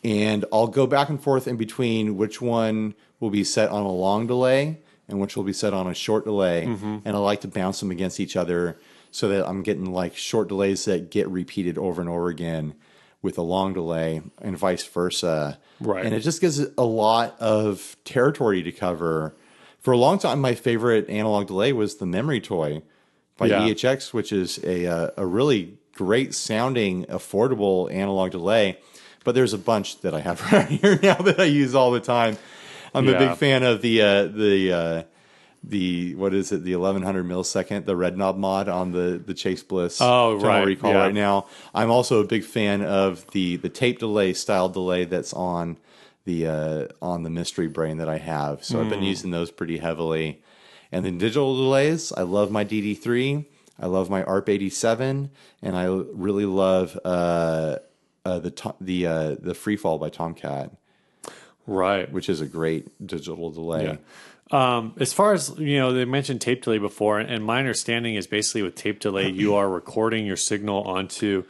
And I'll go back and forth in between which one will be set on a long delay and which will be set on a short delay. And I like to bounce them against each other so that I'm getting like short delays that get repeated over and over again with a long delay and vice versa. Right. And it just gives a lot of territory to cover. For a long time, my favorite analog delay was the Memory Toy by EHX, which is a really great sounding, affordable analog delay. But there's a bunch that I have around here now that I use all the time. I'm a big fan of the what is it, the 1100 millisecond, the red knob mod on the Chase Bliss Total Recall right now. I'm also a big fan of the tape delay style delay that's on the Mystery Brain that I have. So I've been using those pretty heavily. And then digital delays, I love my DD3, I love my ARP 87, and I really love the Freefall by Tomcat. Right. Which is a great digital delay. Yeah. As far as, they mentioned tape delay before, and my understanding is basically with tape delay, you are recording your signal onto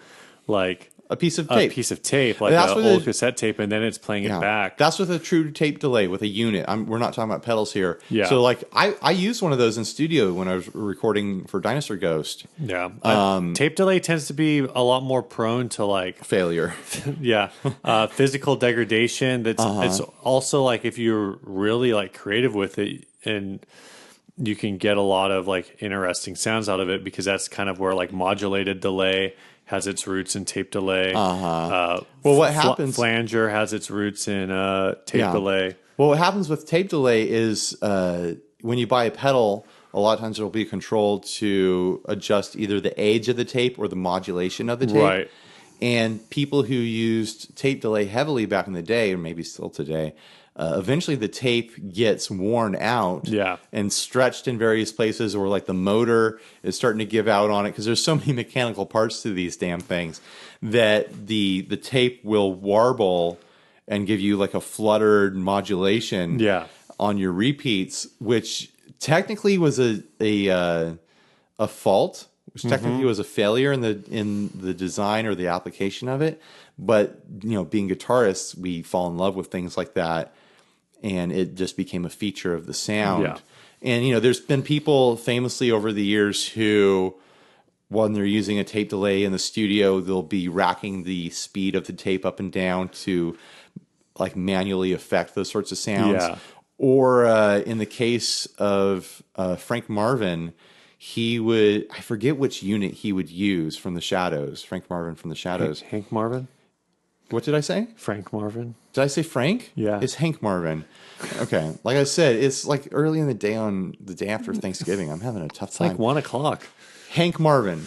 like a piece of tape, like an old cassette tape, and then it's playing it back. That's with a true tape delay with a unit. We're not talking about pedals here. Yeah. So like I used one of those in studio when I was recording for Dinosaur Ghost. Yeah. Tape delay tends to be a lot more prone to like failure. Physical degradation. It's also like if you're really like creative with it, and you can get a lot of like interesting sounds out of it, because that's kind of where like modulated delay has its roots in tape delay. Well, what happens? Flanger has its roots in tape delay. Well, what happens with tape delay is when you buy a pedal, a lot of times there will be a control to adjust either the age of the tape or the modulation of the tape. Right. And people who used tape delay heavily back in the day, or maybe still today, eventually the tape gets worn out and stretched in various places, or like the motor is starting to give out on it, because there's so many mechanical parts to these damn things that the tape will warble and give you like a fluttered modulation on your repeats, which technically was a fault, which technically was a failure in the design or the application of it. But being guitarists, we fall in love with things like that, and it just became a feature of the sound. Yeah. And there's been people famously over the years who, when they're using a tape delay in the studio, they'll be racking the speed of the tape up and down to like manually affect those sorts of sounds. Yeah. Or in the case of Frank Marvin, he would, I forget which unit he would use from the Shadows. Frank Marvin from the Shadows. Hank Marvin? What did I say? Frank Marvin. Did I say Frank? Yeah. It's Hank Marvin. Okay. Like I said, it's like early in the day on the day after Thanksgiving. I'm having a tough time. It's like 1 o'clock. Hank Marvin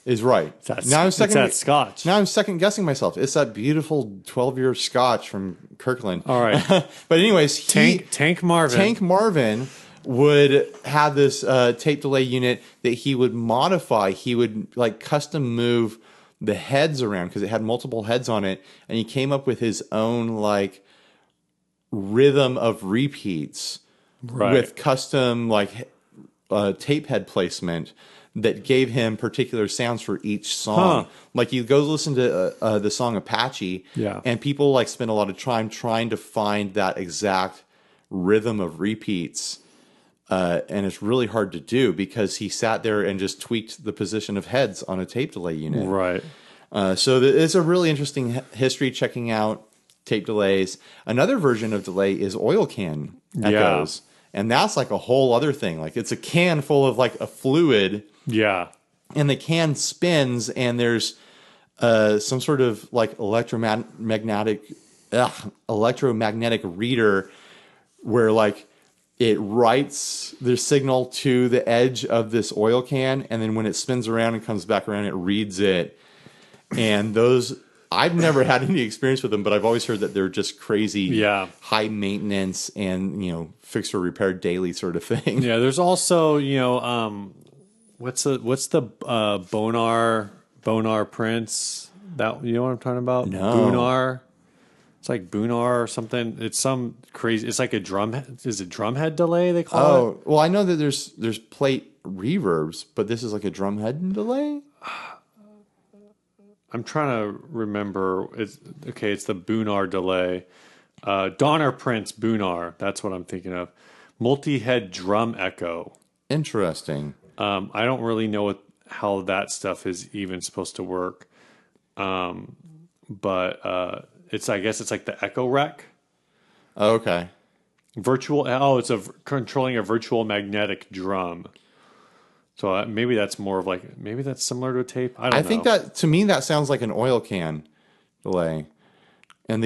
is right. It's that Scotch. Now I'm second guessing myself. It's that beautiful 12-year Scotch from Kirkland. All right. But anyways, Tank Marvin. Tank Marvin would have this tape delay unit that he would modify. He would like custom move the heads around because it had multiple heads on it, and he came up with his own like rhythm of repeats with custom like tape head placement that gave him particular sounds for each song. Like you go listen to the song Apache, and people like spend a lot of time trying to find that exact rhythm of repeats. And it's really hard to do because he sat there and just tweaked the position of heads on a tape delay unit. Right. So it's a really interesting history checking out tape delays. Another version of delay is oil can echoes. And that's like a whole other thing. Like it's a can full of like a fluid. Yeah. And the can spins, and there's some sort of like electromagnetic electromagnetic reader where like it writes the signal to the edge of this oil can, and then when it spins around and comes back around, it reads it. And those, I've never had any experience with them, but I've always heard that they're just crazy, high maintenance and, fix or repair daily sort of thing. Yeah, there's also, what's the Bonar Prince? That, you know what I'm talking about? No. Bonar. It's like Bonar or something. It's some crazy. It's like a drum. Is it drumhead delay? They call it. Oh, well, I know that there's plate reverbs, but this is like a drumhead delay. I'm trying to remember. It's the Bonar delay. Donner Prince Bonar. That's what I'm thinking of. Multi-head drum echo. Interesting. I don't really know how that stuff is even supposed to work. But I guess it's like the Echo Rec. Oh, okay. It's controlling a virtual magnetic drum. So maybe that's more of maybe that's similar to a tape. I don't know. I think that, to me, that sounds like an oil can delay. And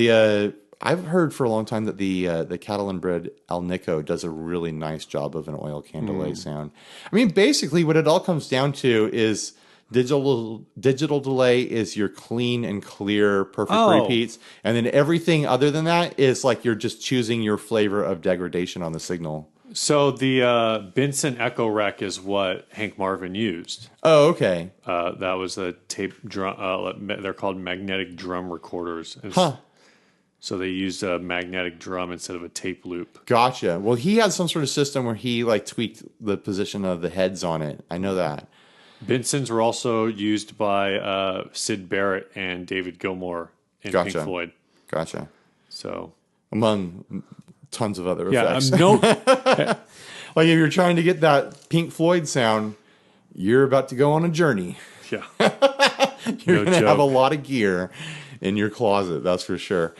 I've heard for a long time that the Catalan bred Alnico does a really nice job of an oil can delay sound. I mean, basically what it all comes down to is digital delay is your clean and clear perfect repeats, and then everything other than that is like you're just choosing your flavor of degradation on the signal. So the Benson Echo Rec is what Hank Marvin used. Oh, okay. That was a tape drum. They're called magnetic drum recorders. So they used a magnetic drum instead of a tape loop. Gotcha. Well, he had some sort of system where he like tweaked the position of the heads on it. I know that. Bensons were also used by Syd Barrett and David Gilmour in Pink Floyd. Gotcha. So among tons of other effects. Like if you're trying to get that Pink Floyd sound, you're about to go on a journey. Yeah. You're going to have a lot of gear in your closet, that's for sure.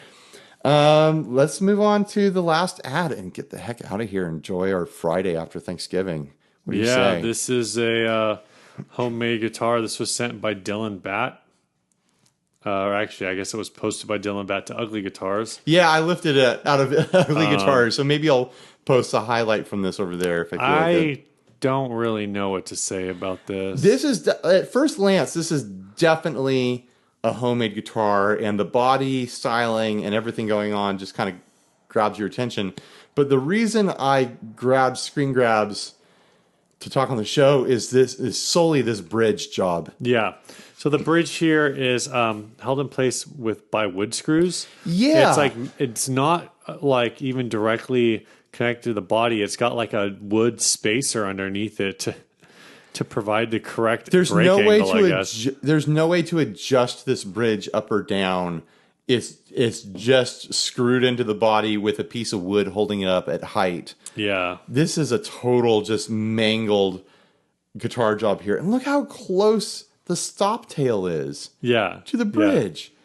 Let's move on to the last ad and get the heck out of here. Enjoy our Friday after Thanksgiving. What do you say? This is a homemade guitar. This was sent by Dylan Batt. Or actually, I guess it was posted by Dylan Batt to Ugly Guitars. Yeah, I lifted it out of Ugly Guitars, so maybe I'll post a highlight from this over there if I feel I don't really know what to say about this. This is, at first glance, this is definitely a homemade guitar, and the body styling and everything going on just kind of grabs your attention. But the reason I grabbed screen grabs to talk on the show is solely this bridge job. Yeah. So the bridge here is held in place by wood screws. Yeah. It's not like even directly connected to the body. It's got like a wood spacer underneath it to provide the correct break angle, I guess. There's no way to adjust this bridge up or down. It's just screwed into the body with a piece of wood holding it up at height. Yeah. This is a total just mangled guitar job here. And look how close the stop tail is to the bridge. Yeah.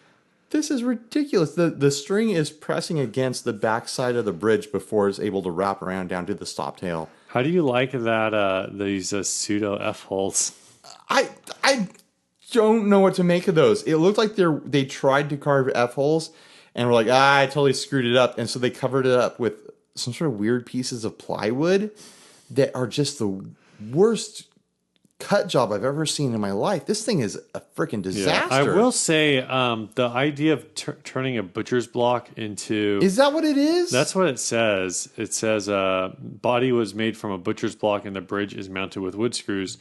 This is ridiculous. The string is pressing against the backside of the bridge before it's able to wrap around down to the stop tail. How do you like that? These pseudo F-holes? I don't know what to make of those. It looked like they tried to carve F-holes and were like, I totally screwed it up. And so they covered it up with some sort of weird pieces of plywood that are just the worst cut job I've ever seen in my life. This thing is a freaking disaster. Yeah, I will say the idea of turning a butcher's block into... Is that what it is? That's what it says. It says body was made from a butcher's block and the bridge is mounted with wood screws.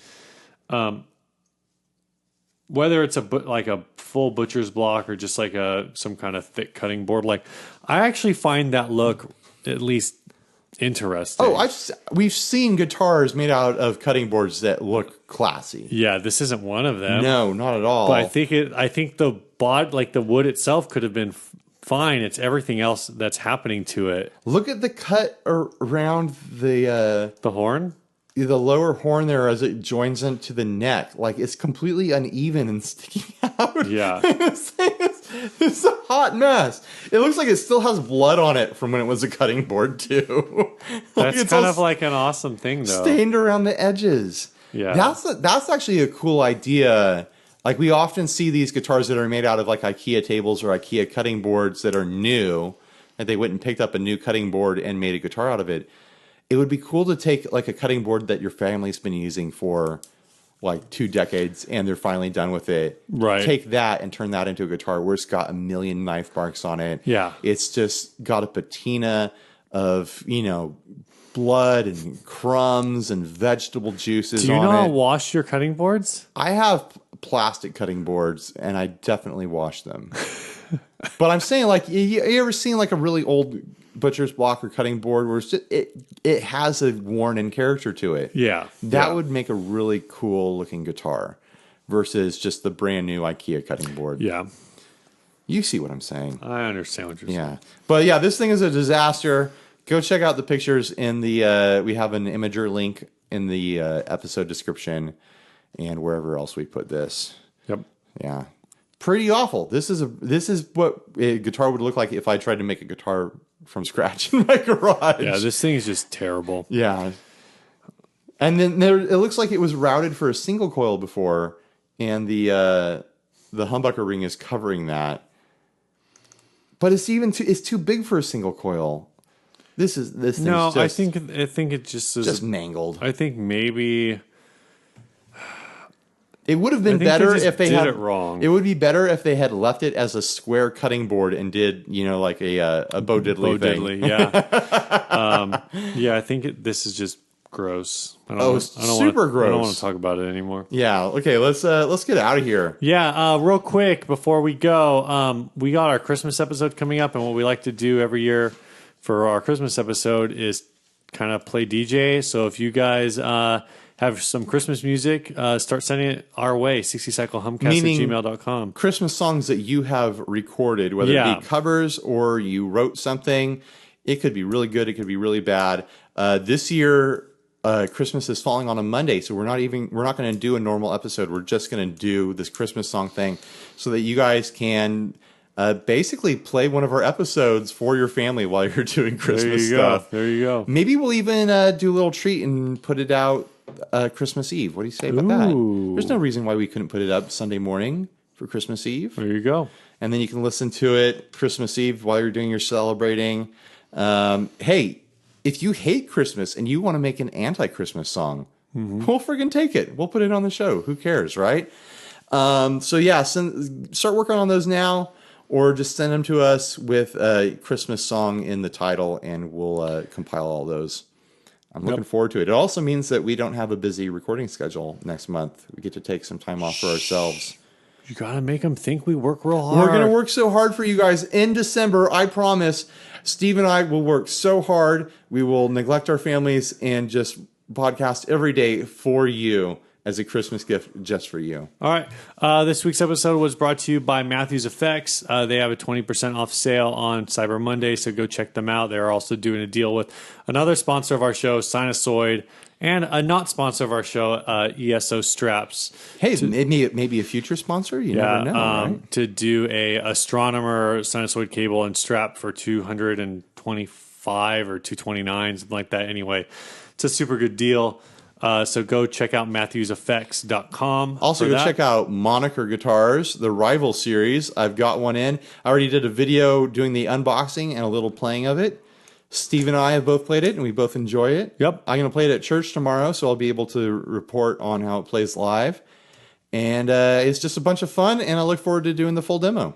Whether it's a full butcher's block or just like some kind of thick cutting board, I actually find that look at least interesting. Oh, we've seen guitars made out of cutting boards that look classy. Yeah, this isn't one of them. No, not at all. But I think the the wood itself could have been fine. It's everything else that's happening to it. Look at the cut around the horn. The lower horn there as it joins into the neck. Like it's completely uneven and sticking out. Yeah. It's a hot mess. It looks like it still has blood on it from when it was a cutting board too. That's kind of like an awesome thing though. Stained around the edges. Yeah. That's actually a cool idea Like we often see these guitars that are made out of like IKEA tables or IKEA cutting boards that are new, and they went and picked up a new cutting board and made a guitar out of it. It would be cool to take like a cutting board that your family's been using for like 2 decades and they're finally done with it. Right. Take that and turn that into a guitar where it's got a million knife marks on it. Yeah. It's just got a patina of, blood and crumbs and vegetable juices Do you on know how it. to wash your cutting boards? I have plastic cutting boards and I definitely wash them. But I'm saying, like, you ever seen like a really old butcher's block or cutting board where it's just, it has a worn-in character to it? Yeah. That would make a really cool looking guitar versus just the brand new IKEA cutting board. Yeah. You see what I'm saying? I understand what you're saying. Yeah. But yeah, this thing is a disaster. Go check out the pictures in the, we have an Imager link in the episode description and wherever else we put this. Yep. Yeah. Pretty awful. This is what a guitar would look like if I tried to make a guitar from scratch in my garage. Yeah, this thing is just terrible. Yeah. And then it looks like it was routed for a single coil before, and the humbucker ring is covering that. But it's it's too big for a single coil. This thing's No, just, I think it just is just mangled. I think maybe It would have been I think better they just if they did had it wrong. It would be better if they had left it as a square cutting board and did, like a Bo Diddley thing. Diddley, yeah. Yeah, I think this is just gross. I don't super gross. I don't want to talk about it anymore. Yeah. Okay. Let's get out of here. Yeah, real quick before we go, we got our Christmas episode coming up, and what we like to do every year for our Christmas episode is kind of play DJ. So if you guys have some Christmas music, start sending it our way, 60cyclehumcast@gmail.com. Christmas songs that you have recorded, whether it be covers or you wrote something. It could be really good. It could be really bad. This year, Christmas is falling on a Monday, so we're not going to do a normal episode. We're just going to do this Christmas song thing so that you guys can basically play one of our episodes for your family while you're doing Christmas stuff. There you go. Maybe we'll even do a little treat and put it out Christmas Eve. What do you say about that? There's no reason why we couldn't put it up Sunday morning for Christmas Eve. There you go. And then you can listen to it Christmas Eve while you're doing your celebrating. Hey, if you hate Christmas and you want to make an anti-Christmas song, we'll friggin' take it. We'll put it on the show. Who cares, right? So yeah, start working on those now, or just send them to us with a Christmas song in the title, and we'll compile all those. I'm looking forward to it. It also means that we don't have a busy recording schedule next month. We get to take some time off for ourselves. You got to make them think we work real hard. We're going to work so hard for you guys in December. I promise. Steve and I will work so hard. We will neglect our families and just podcast every day for you as a Christmas gift just for you. All right. This week's episode was brought to you by Matthews Effects. They have a 20% off sale on Cyber Monday, so go check them out. They're also doing a deal with another sponsor of our show, Sinusoid, and a not sponsor of our show, ESO Straps. Hey, maybe a future sponsor? You never know, right? To do a astronomer sinusoid cable and strap for $225 or $229, something like that. Anyway, it's a super good deal. So go check out MatthewsEffects.com. Also, go check out Moniker Guitars, the Rival series. I've got one in. I already did a video doing the unboxing and a little playing of it. Steve and I have both played it, and we both enjoy it. Yep. I'm going to play it at church tomorrow, so I'll be able to report on how it plays live. And it's just a bunch of fun, and I look forward to doing the full demo.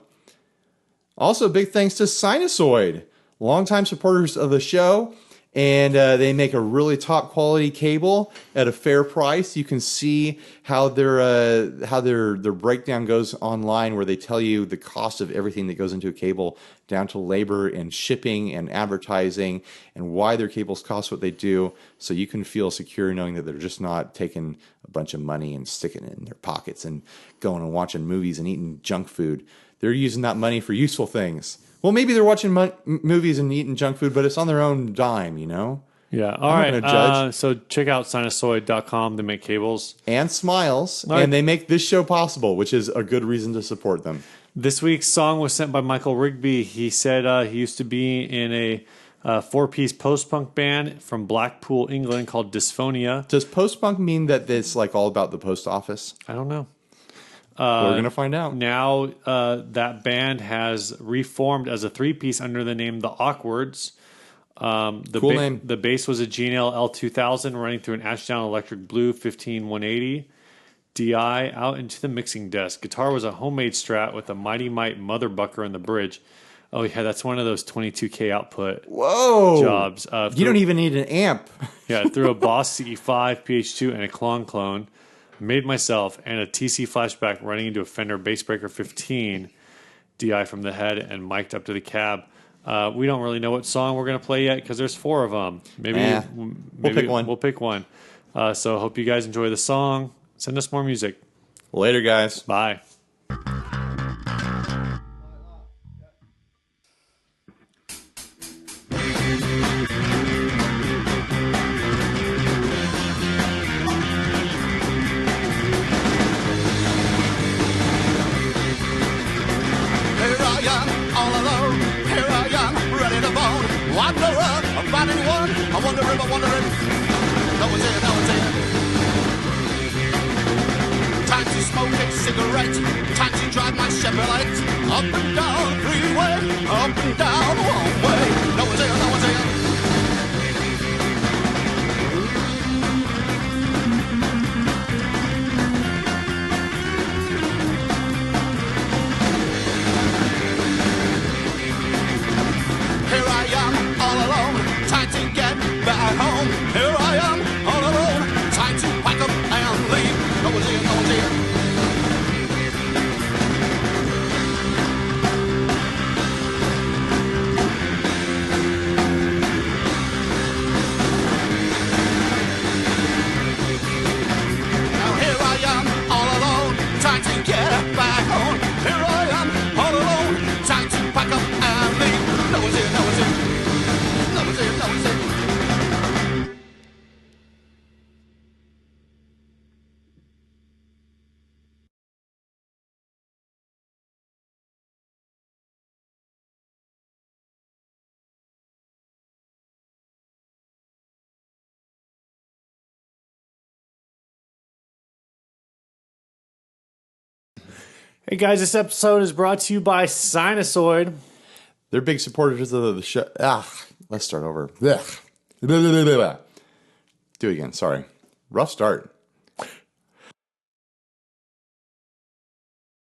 Also, big thanks to Sinusoid, longtime supporters of the show. And they make a really top quality cable at a fair price. You can see how their breakdown goes online, where they tell you the cost of everything that goes into a cable, down to labor and shipping and advertising, and why their cables cost what they do. So you can feel secure knowing that they're just not taking a bunch of money and sticking it in their pockets and going and watching movies and eating junk food. They're using that money for useful things. Well, maybe they're watching movies and eating junk food, but it's on their own dime, you know? Yeah. All I'm right. not gonna judge. So check out sinusoid.com. They make cables. And smiles. All right. And they make this show possible, which is a good reason to support them. This week's song was sent by Michael Rigby. He said he used to be in a four-piece post-punk band from Blackpool, England called Dysphonia. Does post-punk mean that it's like all about the post office? I don't know. We're going to find out. Now that band has reformed as a three-piece under the name The Awkwards. Cool name. The bass was a G&L L2000 running through an Ashdown Electric Blue 15180 DI out into the mixing desk. Guitar was a homemade Strat with a Mighty Mite motherbucker in the bridge. Oh yeah, that's one of those 22K output jobs. You don't even need an amp. Yeah, through a Boss CE5 PH2 and a clone. Made myself and a TC flashback running into a Fender Bassbreaker 15 DI from the head and mic'd up to the cab. We don't really know what song we're going to play yet because there's 4 of them. Maybe we'll pick one. We'll pick one. So hope you guys enjoy the song. Send us more music. Later, guys. Bye. I wonder if no one's here, no one's here. Time to smoke a cigarette, time to drive my Chevrolet. Up and down freeway, up and down one way. No one's here, no one's here. Here I am, all alone, time to get back home. Here I am, all alone, time to pack up and leave. No one's here, no one's here. Now here I am, all alone, time to get back home. Here I am, all alone, time to pack up and leave. No one's here, no one's here. No one's here, no one's here. Hey guys, this episode is brought to you by Sinusoid. They're big supporters of the show. Let's start over. Do it again. Sorry. Rough start.